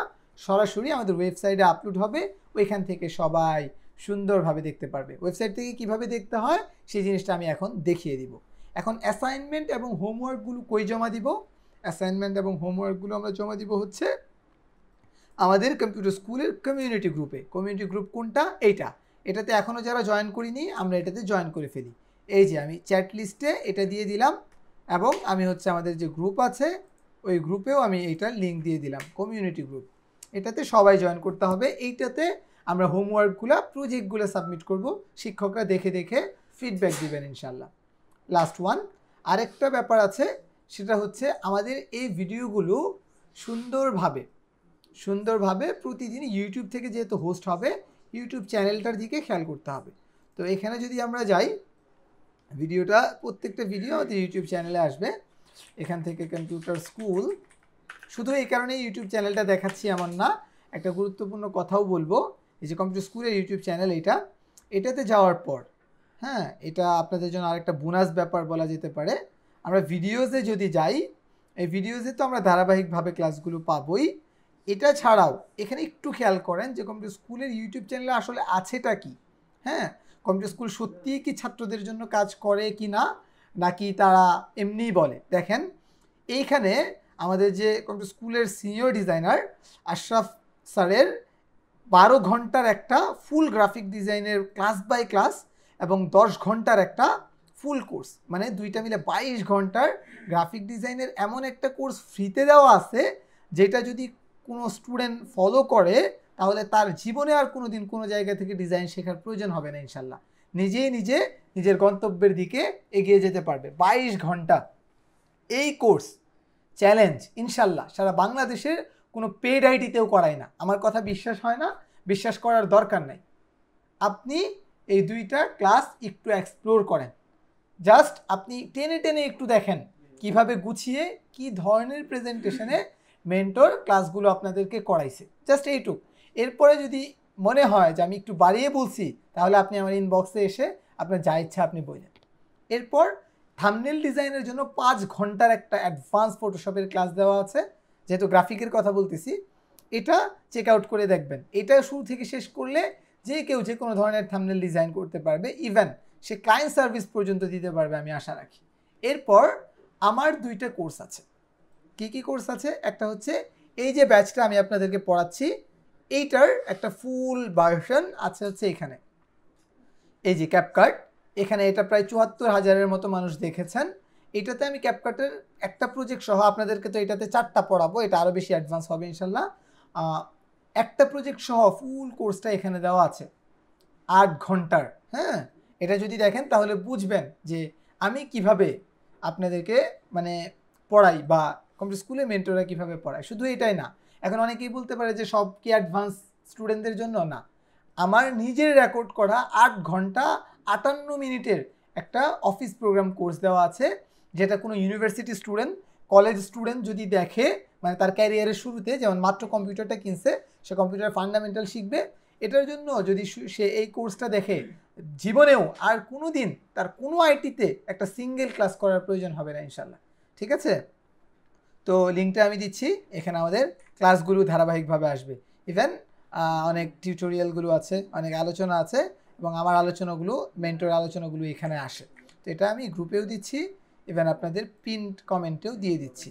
সরাসরি আমাদের ওয়েবসাইটে আপলোড হবে। ওইখান থেকে সবাই সুন্দরভাবে দেখতে পারবে। ওয়েবসাইট থেকে কিভাবে দেখতে হয় সেই জিনিসটা আমি এখন দেখিয়ে দিব। এখন অ্যাসাইনমেন্ট এবং হোমওয়ার্কগুলো কই জমা দিব? অ্যাসাইনমেন্ট এবং হোমওয়ার্কগুলো আমরা জমা দিব হচ্ছে আমাদের কম্পিউটার স্কুলের কমিউনিটি গ্রুপে। কমিউনিটি গ্রুপ কোনটা? এইটা। এটাতে এখনও যারা জয়েন করিনি আমরা এটাতে জয়েন করে ফেলি। এই যে আমি চ্যাট লিস্টে এটা দিয়ে দিলাম, এবং আমি হচ্ছে আমাদের যে গ্রুপ আছে ওই গ্রুপেও আমি এইটার লিঙ্ক দিয়ে দিলাম, কমিউনিটি গ্রুপ। এটাতে সবাই জয়েন করতে হবে। এইটাতে আমরা হোমওয়ার্কগুলো প্রজেক্টগুলো সাবমিট করব, শিক্ষকরা দেখে দেখে ফিডব্যাক দিবেন ইনশাল্লাহ। লাস্ট ওয়ান, আরেকটা ব্যাপার আছে, সেটা হচ্ছে আমাদের এই ভিডিওগুলো সুন্দরভাবে প্রতিদিন ইউটিউব থেকে যেহেতু হোস্ট হবে ইউটিউব চ্যানেলটার দিকে খেয়াল করতে হবে। তো এখানে যদি আমরা যাই, ভিডিওটা প্রত্যেকটা ভিডিও আমাদের ইউটিউব চ্যানেলে আসবে। এখান থেকে কম্পিউটার স্কুল, শুধু এই কারণে ইউটিউব চ্যানেলটা দেখাচ্ছি এমন না, একটা গুরুত্বপূর্ণ কথাও বলবো। এই যে কম্পিউটার স্কুলের ইউটিউব চ্যানেল, এটাতে যাওয়ার পর, হ্যাঁ, এটা আপনাদের জন্য আরেকটা বোনাস ব্যাপার বলা যেতে পারে। আমরা ভিডিওসে যদি যাই, এই ভিডিওসে তো আমরা ধারাবাহিকভাবে ক্লাসগুলো পাবোই। এটা ছাড়াও এখানে একটু খেয়াল করেন যে কম্পিউটার স্কুলের ইউটিউব চ্যানেলে আসলে আছেটা কি। হ্যাঁ, কম্পিউটার স্কুল সত্যিই কি ছাত্রদের জন্য কাজ করে কি না, নাকি তারা এমনিই বলে। দেখেন এইখানে আমাদের যে কম্পিউটার স্কুলের সিনিয়র ডিজাইনার আশরাফ স্যারের 12 ঘন্টার একটা ফুল গ্রাফিক ডিজাইনের ক্লাস বাই ক্লাস এবং 10 ঘন্টার একটা ফুল কোর্স, মানে দুইটা মিলে 22 ঘন্টার গ্রাফিক ডিজাইনের এমন একটা কোর্স ফ্রিতে দেওয়া আছে, যেটা যদি কোনো স্টুডেন্ট ফলো করে তাহলে তার জীবনে আর কোনো দিন কোনো জায়গা থেকে ডিজাইন শেখার প্রয়োজন হবে না ইনশাল্লাহ। নিজের গন্তব্যের দিকে এগিয়ে যেতে পারবে। 22 ঘন্টা এই কোর্স চ্যালেঞ্জ ইনশাল্লাহ সারা বাংলাদেশের কোনো পেড আইডিতেও করায় না। আমার কথা বিশ্বাস হয় না, বিশ্বাস করার দরকার নাই। আপনি এই দুইটা ক্লাস একটু এক্সপ্লোর করেন, জাস্ট আপনি টেনে টেনে একটু দেখেন কিভাবে গুছিয়ে কি ধরনের প্রেজেন্টেশনে মেন্টর ক্লাসগুলো আপনাদেরকে করাইছে, জাস্ট এইটুক। এরপরে যদি মনে হয় যে আমি একটু বাড়িয়ে বলছি, তাহলে আপনি আমার ইনবক্সে এসে আপনার যা ইচ্ছা আপনি বললেন। এরপর থাম্বনেল ডিজাইনের জন্য 5 ঘন্টার একটা অ্যাডভান্স ফটোশপের ক্লাস দেওয়া আছে। যেহেতু গ্রাফিকের কথা বলতেছি, এটা চেক আউট করে দেখবেন। এটা শুরু থেকে শেষ করলে যে কেউ যে কোনো ধরনের থাম্বনেল ডিজাইন করতে পারবে, ইভেন সে ক্লায়েন্ট সার্ভিস পর্যন্ত দিতে পারবে, আমি আশা রাখি। এরপর আমার 2টা কোর্স আছে। কি কি কোর্স আছে? একটা হচ্ছে এই যে ব্যাচটা আমি আপনাদেরকে পড়াচ্ছি, এইটার একটা ফুল ভার্সন আছে হচ্ছে এখানে, এই যে ক্যাপকাট। এখানে এটা প্রায় 74,000-এর মতো মানুষ দেখেছেন। এটাতে আমি ক্যাপকাটের একটা প্রজেক্ট সহ আপনাদেরকে, তো এটাতে 4টা পড়াবো, এটা আরও বেশি অ্যাডভান্স হবে ইনশাল্লাহ। একটা প্রজেক্ট সহ ফুল কোর্সটা এখানে দেওয়া আছে 8 ঘন্টার। হ্যাঁ, এটা যদি দেখেন তাহলে বুঝবেন যে আমি কিভাবে আপনাদেরকে মানে পড়াই, বা কম্পিউটার স্কুলে মেন্টররা কীভাবে পড়ায়। শুধু এটাই না, এখন অনেকেই বলতে পারে যে সব কি অ্যাডভান্স স্টুডেন্টদের জন্য না। আমার নিজের রেকর্ড করা 8 ঘন্টা 58 মিনিটের একটা অফিস প্রোগ্রাম কোর্স দেওয়া আছে, যেটা কোনো ইউনিভার্সিটি স্টুডেন্ট, কলেজ স্টুডেন্ট যদি দেখে, মানে তার ক্যারিয়ারের শুরুতে, যেমন মাত্র কম্পিউটারটা কিনছে, সে কম্পিউটার ফান্ডামেন্টাল শিখবে, এটার জন্য যদি সে এই কোর্সটা দেখে, জীবনেও আর কোনো দিন তার কোনো আইটিতে একটা সিঙ্গেল ক্লাস করার প্রয়োজন হবে না ইনশাল্লাহ। ঠিক আছে, তো লিঙ্কটা আমি দিচ্ছি। এখানে আমাদের ক্লাসগুলো ধারাবাহিকভাবে আসবে। ইভেন অনেক টিউটোরিয়ালগুলো আছে, অনেক আলোচনা আছে, এবং আমার আলোচনাগুলো, মেন্টর আলোচনাগুলো এখানে আসে। তো এটা আমি গ্রুপেও দিচ্ছি, ইভেন আপনাদের পিনড কমেন্টেও দিয়ে দিচ্ছি।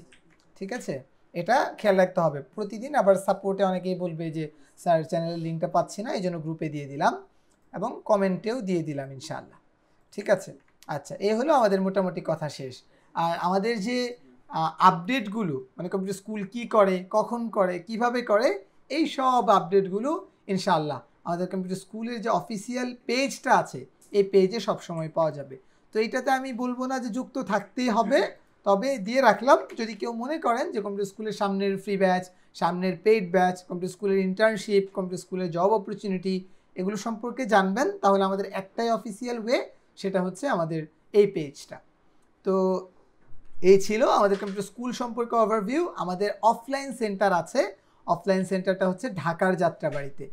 ঠিক আছে, এটা খেয়াল রাখতে হবে প্রতিদিন। আবার সাপোর্টে অনেকেই বলবে যে স্যার চ্যানেলের লিঙ্কটা পাচ্ছি না, এই জন্য গ্রুপে দিয়ে দিলাম এবং কমেন্টেও দিয়ে দিলাম ইনশাআল্লাহ। ঠিক আছে, আচ্ছা, এই হলো আমাদের মোটামুটি কথা শেষ। আর আমাদের যে আপডেটগুলো, মানে কম্পিউটার স্কুল কি করে, কখন করে, কিভাবে করে, এই সব আপডেটগুলো ইনশাআল্লাহ আমাদের কম্পিউটার স্কুলের যে অফিসিয়াল পেজটা আছে, এই পেজে সবসময় পাওয়া যাবে। তো এইটাতে আমি বলবো না যে যুক্ত থাকতেই হবে, তবে দিয়ে রাখলাম যদি কেউ মনে করেন যে কম্পিউটার স্কুলের সামনের ফ্রি ব্যাচ, সামনের পেইড ব্যাচ, কম্পিউটার স্কুলের ইন্টার্নশিপ, কম্পিউটার স্কুলের জব অপরচুনিটি, এগুলো সম্পর্কে জানবেন, তাহলে আমাদের একটাই অফিসিয়াল ওয়ে, সেটা হচ্ছে আমাদের এই পেজটা। তো এই ছিল আমাদের কম্পিউটার স্কুল সম্পর্কে ওভারভিউ। আমাদের অফলাইন সেন্টার আছে, অফলাইন সেন্টারটা হচ্ছে ঢাকার যাত্রাবাড়িতে।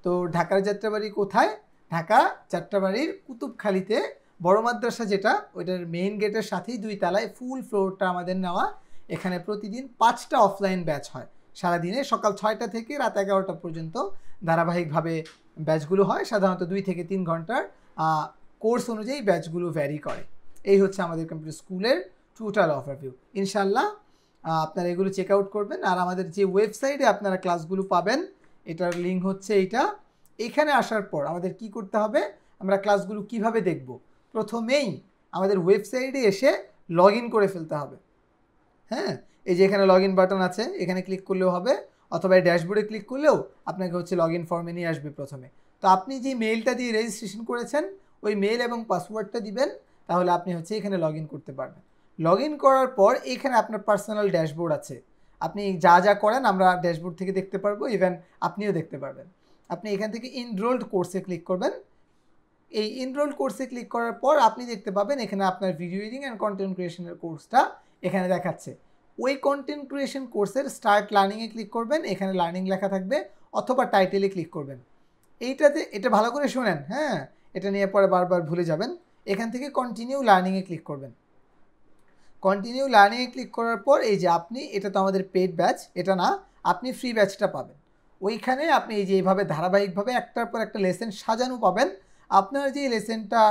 তো ঢাকার যাত্রাবাড়ি কোথায়? ঢাকা যাত্রাবাড়ির কুতুবখালীতে বড় মাদ্রাসা যেটা, ওইটার মেইন গেটের সাথেই 2 তলায় ফুল ফ্লোরটা আমাদের নেওয়া। এখানে প্রতিদিন 5টা অফলাইন ব্যাচ হয় সারাদিনে, সকাল 6টা থেকে রাত 11টা পর্যন্ত ধারাবাহিকভাবে ব্যাচগুলো হয়। সাধারণত 2 থেকে 3 ঘন্টার কোর্স অনুযায়ী ব্যাচগুলো ভ্যারি করে। এই হচ্ছে আমাদের কম্পিউটার স্কুলের টোটাল ওভারভিউ। ইনশাল্লাহ আপনারা এগুলো চেক আউট করবেন। আর আমাদের যে ওয়েবসাইটে আপনারা ক্লাসগুলো পাবেন, এটার লিঙ্ক হচ্ছে এইটা। এখানে আসার পর আমাদের কি করতে হবে, আমরা ক্লাসগুলো কিভাবে দেখব, প্রথমেই আমাদের ওয়েবসাইটে এসে লগ ইন করে ফেলতে হবে। হ্যাঁ, এই যে এখানে লগ ইন বাটন আছে, এখানে ক্লিক করলেও হবে, অথবা এই ড্যাশবোর্ডে ক্লিক করলেও আপনাকে হচ্ছে লগ ইন ফর্মে নিয়ে আসবে প্রথমে। তো আপনি যে মেইলটা দিয়ে রেজিস্ট্রেশন করেছেন, ওই মেইল এবং পাসওয়ার্ডটা দিবেন, তাহলে আপনি হচ্ছে এখানে লগ ইন করতে পারবেন। লগ ইন করার পর এখানে আপনার পার্সোনাল ড্যাশবোর্ড আছে, আপনি যা যা করেন আমরা ড্যাশবোর্ড থেকে দেখতে পারবো, ইভেন আপনিও দেখতে পারবেন। আপনি এখান থেকে ইনরোলড কোর্সে ক্লিক করবেন। এই ইনরোলড কোর্সে ক্লিক করার পর আপনি দেখতে পাবেন এখানে আপনার ভিডিও এডিটিং অ্যান্ড কন্টেন্ট ক্রিয়েশনের কোর্সটা এখানে দেখাচ্ছে। ওই কন্টেন্ট ক্রিয়েশন কোর্সের স্টার্ট লার্নিংয়ে ক্লিক করবেন, এখানে লার্নিং লেখা থাকবে, অথবা টাইটেলে ক্লিক করবেন। এটা ভালো করে শোনেন, হ্যাঁ, এটা নিয়ে পরে বারবার ভুলে যাবেন। এখান থেকে কন্টিনিউ লার্নিংয়ে ক্লিক করবেন। কন্টিনিউ লার্নিংয়ে ক্লিক করার পর এই যে আপনি, এটা তো আমাদের পেড ব্যাচ, এটা না, আপনি ফ্রি ব্যাচটা পাবেন। ওইখানে আপনি এই যে এইভাবে ধারাবাহিকভাবে একটার পর একটা লেসেন সাজানো পাবেন। আপনার যে লেসেনটা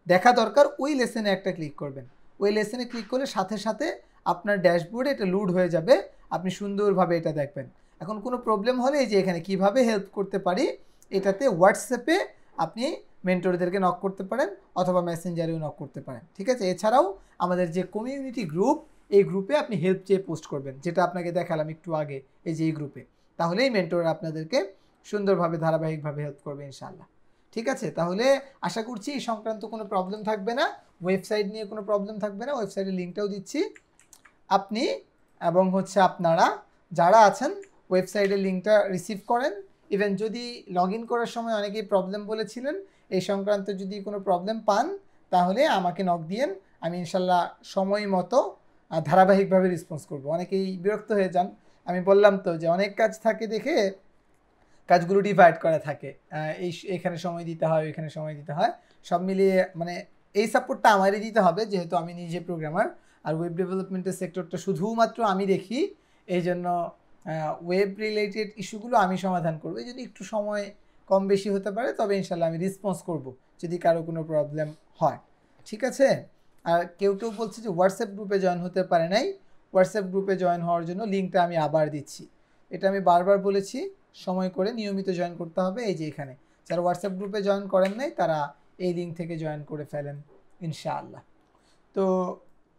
দেখা দরকার ওই লেসেনে একটা ক্লিক করবেন। ওই লেসেনে ক্লিক করলে সাথে সাথে আপনার ড্যাশবোর্ডে এটা লোড হয়ে যাবে, আপনি সুন্দরভাবে এটা দেখবেন। এখন কোনো প্রবলেম হলে এই যে এখানে কিভাবে হেল্প করতে পারি, এটাতে হোয়াটসঅ্যাপে আপনি মেন্টরদেরকে নক করতে পারেন, অথবা মেসেঞ্জারেও নক করতে পারেন, ঠিক আছে। এছাড়াও আমাদের যে কমিউনিটি গ্রুপ, এই গ্রুপে আপনি হেল্প চেয়ে পোস্ট করবেন, যেটা আপনাকে দেখালাম একটু আগে, এই যে এই গ্রুপে। তাহলেই মেন্টর আপনাদেরকে সুন্দরভাবে ধারাবাহিকভাবে হেল্প করবে ইনশাআল্লাহ, ঠিক আছে। তাহলে আশা করছি এই সংক্রান্ত কোনো প্রবলেম থাকবে না, ওয়েবসাইট নিয়ে কোনো প্রবলেম থাকবে না। ওয়েবসাইটের লিঙ্কটাও দিচ্ছি, আপনি এবং আপনারা যারা আছেন ওয়েবসাইটের লিঙ্কটা রিসিভ করেন। ইভেন যদি লগ ইন করার সময় অনেকেই প্রবলেম বলেছিলেন, এই সংক্রান্ত যদি কোনো প্রবলেম পান তাহলে আমাকে নক দিয়েন, আমি ইনশাল্লাহ সময় মতো ধারাবাহিকভাবে রেসপন্স করব। অনেকেই বিরক্ত হয়ে যান, আমি বললাম তো যে অনেক কাজ থাকে দেখে কাজগুলো ডিভাইড করা থাকে, এখানে সময় দিতে হয়, এখানে সময় দিতে হয়, সব মিলিয়ে মানে এই সাপোর্টটা আমারই দিতে হবে, যেহেতু আমি নিজে প্রোগ্রামার। আর ওয়েব ডেভেলপমেন্টের সেক্টরটা শুধুমাত্র আমি দেখি, এই জন্য ওয়েব রিলেটেড ইস্যুগুলো আমি সমাধান করবো। এই যদি একটু সময় কম বেশি হতে পারে, তবে ইনশাল্লাহ আমি রেসপন্স করব যদি কারো কোনো প্রবলেম হয়, ঠিক আছে। আর কেউ কেউ বলছে যে হোয়াটসঅ্যাপ গ্রুপে জয়েন হতে পারে নাই, হোয়াটসঅ্যাপ গ্রুপে জয়েন হওয়ার জন্য লিঙ্কটা আমি আবার দিচ্ছি। এটা আমি বারবার বলেছি, সময় করে নিয়মিত জয়েন করতে হবে। এই যে এখানে যারা হোয়াটসঅ্যাপ গ্রুপে জয়েন করেন নাই, তারা এই লিঙ্ক থেকে জয়েন করে ফেলেন ইনশাআল্লাহ। তো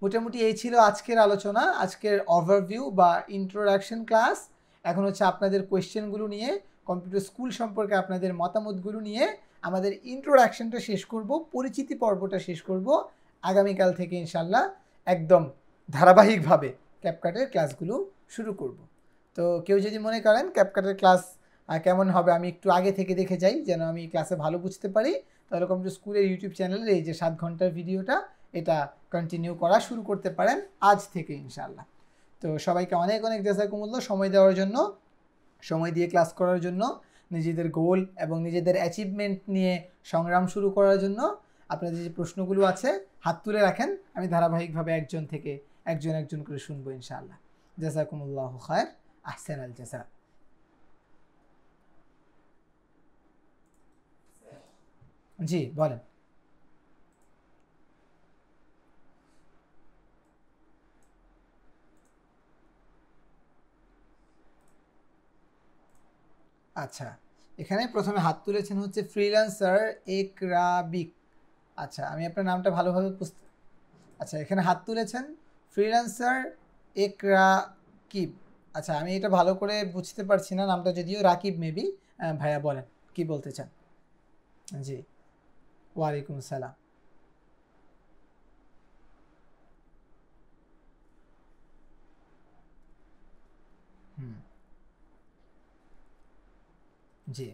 মোটামুটি এই ছিল আজকের আলোচনা, আজকের ওভারভিউ বা ইন্ট্রোডাকশন ক্লাস। এখন আপনাদের কোয়েশ্চেনগুলো নিয়ে, কম্পিউটার স্কুল সম্পর্কে আপনাদের মতামতগুলো নিয়ে আমাদের ইন্ট্রোডাকশনটা শেষ করব, পরিচিতি পর্বটা শেষ করব। আগামীকাল থেকে ইনশাআল্লাহ একদম ধারাবাহিকভাবে ক্যাপকাটের ক্লাসগুলো শুরু করব। তো কেউ যদি মনে করেন ক্যাপকাটের ক্লাস কেমন হবে আমি একটু আগে থেকে দেখে যাই, যেন আমি ক্লাসে ভালো বুঝতে পারি, তাহলে কম্পিউটার স্কুলের ইউটিউব চ্যানেলের এই যে 7 ঘন্টার ভিডিওটা, এটা কন্টিনিউ করা শুরু করতে পারেন আজ থেকে ইনশাআল্লাহ। তো সবাইকে অনেক অনেক জাযাকুমুল্লাহ সময় দেওয়ার জন্য, সময় দিয়ে ক্লাস করার জন্য, নিজেদের গোল এবং নিজেদের অ্যাচিভমেন্ট নিয়ে সংগ্রাম শুরু করার জন্য। আপনাদের যে প্রশ্নগুলো আছে হাত তুলে রাখেন, আমি ধারাবাহিকভাবে একজন থেকে একজন করে শুনবো ইনশাআল্লাহ। জাযাকুমুল্লাহু খায়র, আহসানাল জাযা। জি বলেন। আচ্ছা, এখানে প্রথমে হাত তুলেছেন ফ্রিল্যান্সার একরাবিক। আচ্ছা, আমি আপনার নামটা ভালোভাবে বুঝতে, আচ্ছা এখানে হাত তুলেছেন ফ্রিল্যান্সার একরাকিব। আচ্ছা, আমি এটা ভালো করে বুঝতে পারছি না নামটা, যদিও রাকিব মেবি। ভাইয়া বলেন কি বলতে চান। জি, ওয়ালাইকুম আসসালাম। হুম, জি,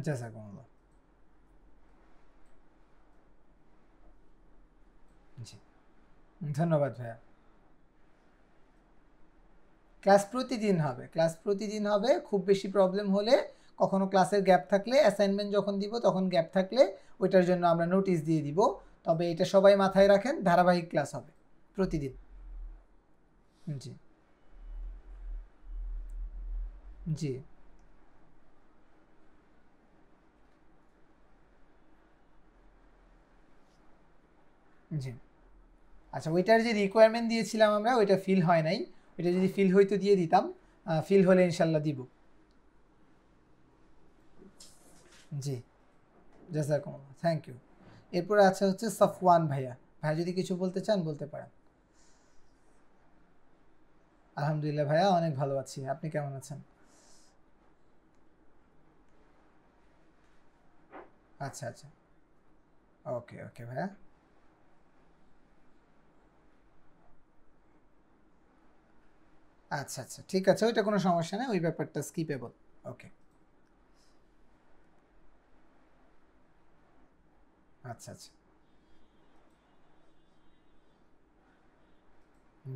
জাযাকুমুল্লাহ। জি, ধন্যবাদ ভাইয়া। ক্লাস প্রতিদিন হবে, ক্লাস প্রতিদিন হবে। খুব বেশি প্রবলেম হলে, কখনো ক্লাসের গ্যাপ থাকলে, অ্যাসাইনমেন্ট যখন দিব তখন গ্যাপ থাকলে ওইটার জন্য আমরা নোটিশ দিয়ে দিব। তবে এটা সবাই মাথায় রাখেন, ধারাবাহিক ক্লাস হবে প্রতিদিন। জি, জি, জি। আচ্ছা, ওইটার যে রিকোয়ারমেন্ট দিয়েছিলাম আমরা, ওইটা ফিল হয় নাই। ওইটা যদি ফিল হইতো দিয়ে দিতাম, ফিল হলে ইনশাল্লাহ দিব। জি, জাযাকুমুল্লাহ, থ্যাংক ইউ। এরপরে আছে সাফওয়ান ভাইয়া। ভাইয়া যদি কিছু বলতে চান বলতে পারেন। আলহামদুলিল্লাহ ভাইয়া, অনেক ভালো আছি, আপনি কেমন আছেন? আচ্ছা আচ্ছা, ওকে ওকে ভাইয়া, আচ্ছা আচ্ছা ঠিক আছে, ওইটা কোনো সমস্যা নেই, ওই ব্যাপারটা স্কিপেবল। ওকে আচ্ছা আচ্ছা,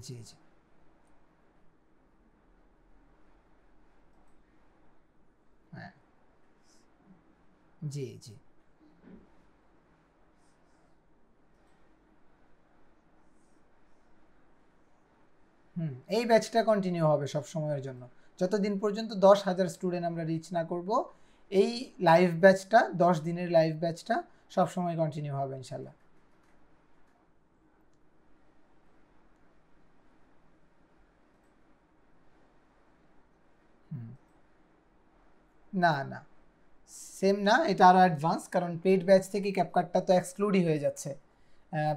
জি জি, হ্যাঁ, জি জি, হুম, এই ব্যাচটা কন্টিনিউ হবে সব সময়ের জন্য, যতদিন পর্যন্ত 10,000 স্টুডেন্ট আমরা রিচ না করব। এই লাইভ ব্যাচটা, 10 দিনের লাইভ ব্যাচটা সব সময় কন্টিনিউ হবে ইনশাল্লাহ। হুম, না না, সেম না, এটা আরও অ্যাডভান্স, কারণ পেইড ব্যাচ থেকে ক্যাপকাটটা তো এক্সক্লুডই হয়ে যাচ্ছে।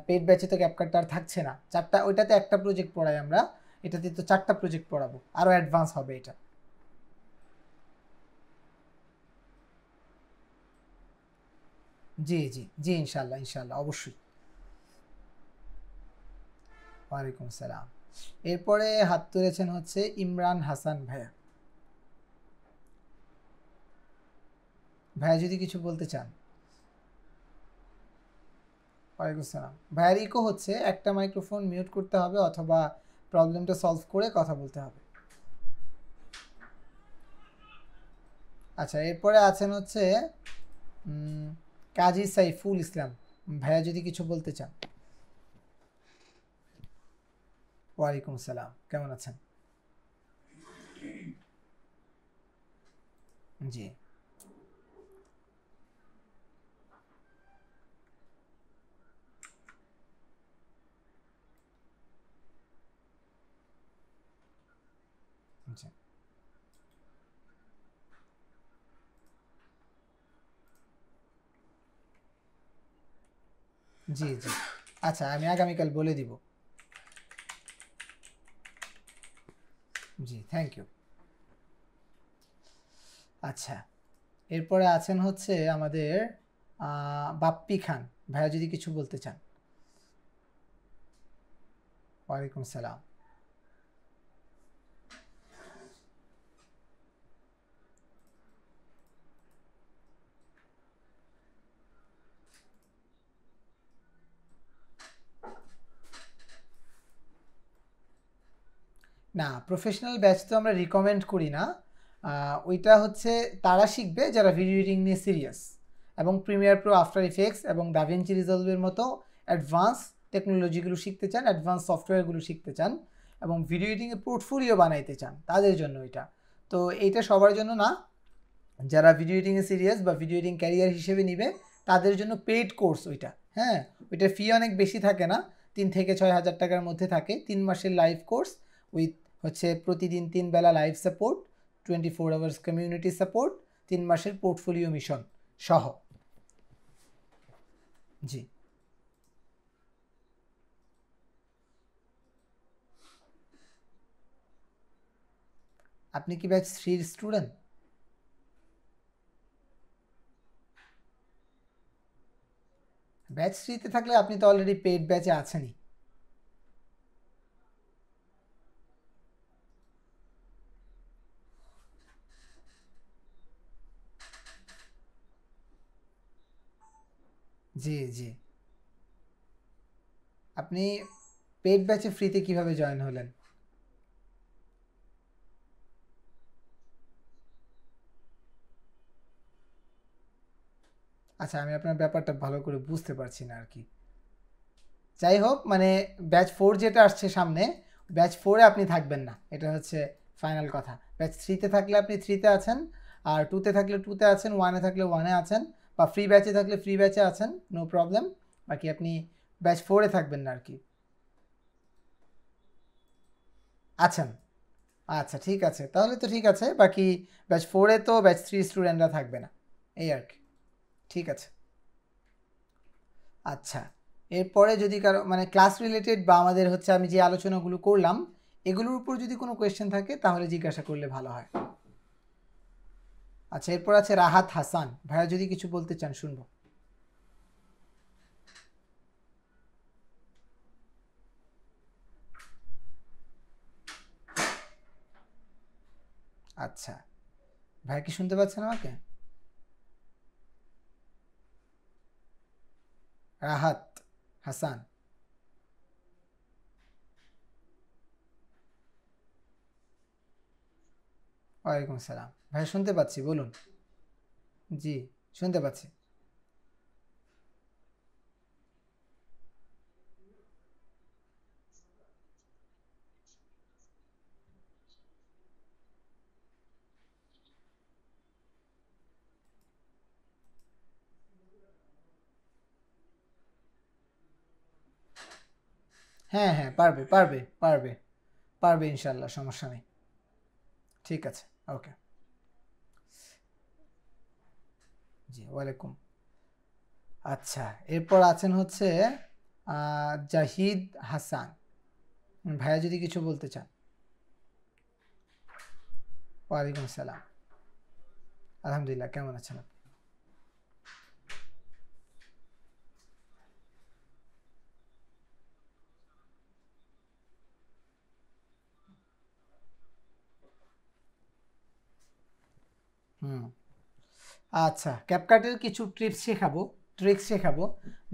পেইড ব্যাচে তো ক্যাপকাটটা আর থাকছে না, চারটা, ওইটাতে একটা প্রজেক্ট পড়াই আমরা, এটাতে তো 4টা প্রজেক্ট পড়াবো, আরও অ্যাডভান্স হবে এটা। জি জি জি, ইনশাল্লাহ ইনশাল্লাহ, অবশ্যই। ওয়ালাইকুম সালাম। এরপরে হাত তুলেছেন হচ্ছে ইমরান হাসান ভাইয়া। ভাইয়া যদি কিছু বলতে চান। ওয়ালাইকুম সালাম। ভাইয়ার ইকো হচ্ছে, একটা মাইক্রোফোন মিউট করতে হবে অথবা প্রবলেমটা সলভ করে কথা বলতে হবে। আচ্ছা, এরপরে আছেন হচ্ছে কাজী সাইফুল ইসলাম। ভাইয়া যদি কিছু বলতে চান। ওয়ালাইকুম সালাম, কেমন আছেন? জি জি জি জি, আচ্ছা আমি আগামীকাল বলে দিব। জি, থ্যাংক ইউ। আচ্ছা, এরপরে আছেন হচ্ছে আমাদের বাপ্পি খান। ভাইয়া যদি কিছু বলতে চান। ওয়ালাইকুম সালাম। না, প্রফেশনাল ব্যাচ তো আমরা রিকমেন্ড করি না। ওইটা হচ্ছে তারা শিখবে যারা ভিডিও এডিটিং নিয়ে সিরিয়াস, এবং প্রিমিয়ার প্রো, আফটার ইফেক্টস এবং দাভিঞ্চি রিজলভের মতো অ্যাডভান্স টেকনোলজিগুলো শিখতে চান, অ্যাডভান্স সফটওয়্যারগুলো শিখতে চান, এবং ভিডিও এডিটিংয়ে পোর্টফোলিও বানাইতে চান, তাদের জন্য এটা। তো এইটা সবার জন্য না, যারা ভিডিও এডিটিংয়ে সিরিয়াস বা ভিডিও এডিটিং ক্যারিয়ার হিসেবে নিবে তাদের জন্য পেইড কোর্স ওইটা। হ্যাঁ, ওইটার ফি অনেক বেশি থাকে না, 3 থেকে 6 হাজার টাকার মধ্যে থাকে, 3 মাসের লাইভ কোর্স উইথ হচ্ছে প্রতিদিন 3 বেলা live support, 24 hours community support, 3 মাসের পোর্টফোলিও মিশন সহ। জি, আপনি কি ব্যাচ 3-র স্টুডেন্ট? ব্যাচ 3-তে থাকলে আপনি তো অলরেডি পেইড ব্যাচে আছেনই। জি জি, আপনি পেইড ব্যাচে ফ্রিতে কিভাবে জয়েন হলেন? আচ্ছা, আমি আপনার ব্যাপারটা ভালো করে বুঝতে পারছি না আর কি। যাই হোক, মানে ব্যাচ 4 যেটা আসছে সামনে, ব্যাচ 4-এ আপনি থাকবেন না, এটা হচ্ছে ফাইনাল কথা। ব্যাচ 3-তে থাকলে আপনি 3-তে আছেন, আর 2-তে থাকলে 2-তে আছেন, 1-এ থাকলে 1-এ আছেন, বা ফ্রি ব্যাচে থাকলে ফ্রি ব্যাচে আছেন, নো প্রবলেম। বাকি আপনি ব্যাচ 4-এ থাকবেন না আর কি। আছেন, আচ্ছা ঠিক আছে, তাহলে তো ঠিক আছে। বাকি ব্যাচ 4-এ তো ব্যাচ 3 স্টুডেন্টরা থাকবে না, এই আর কি। ঠিক আছে। আচ্ছা, এরপরে যদি কারো মানে ক্লাস রিলেটেড বা আমাদের হচ্ছে আমি যে আলোচনাগুলো করলাম এগুলোর উপর যদি কোনো কোয়েশ্চেন থাকে তাহলে জিজ্ঞাসা করলে ভালো হয়। আচ্ছা, এরপর আছে রাহাত হাসান। ভাইয়া যদি কিছু বলতে চান শুনবো। আচ্ছা, ভাই কি শুনতে পাচ্ছেন আমাকে? রাহাত হাসান। ওয়ালাইকুম সালাম। ভাই শুনতে পাচ্ছি, বলুন। জি, শুনতে পাচ্ছি। হ্যাঁ হ্যাঁ, পারবে পারবে পারবে পারবে ইনশাল্লাহ, সমস্যা নেই। ঠিক আছে। ওকে। জি, ওয়ালাইকুম। আচ্ছা, এরপর আছেন হচ্ছে জাহিদ হাসান। ভাইয়া যদি কিছু বলতে চান। ওয়ালাইকুম সালাম। আলহামদুলিল্লাহ, কেমন আছেন আপনি? হুম। আচ্ছা, ক্যাপকাটের কিছু ট্রিক্স শেখাবো,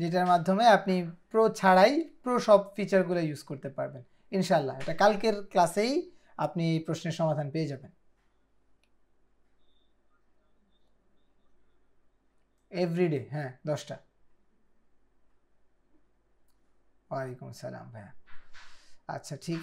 যেটার মাধ্যমে আপনি প্রো ছাড়াই প্রো সব ফিচারগুলো ইউজ করতে পারবেন ইনশাল্লাহ। এটা কালকের ক্লাসেই আপনি এই প্রশ্নের সমাধান পেয়ে যাবেন। এভরিডে, হ্যাঁ, 10টা। ওয়ালাইকুম সালাম ভাইয়া। আচ্ছা, ঠিক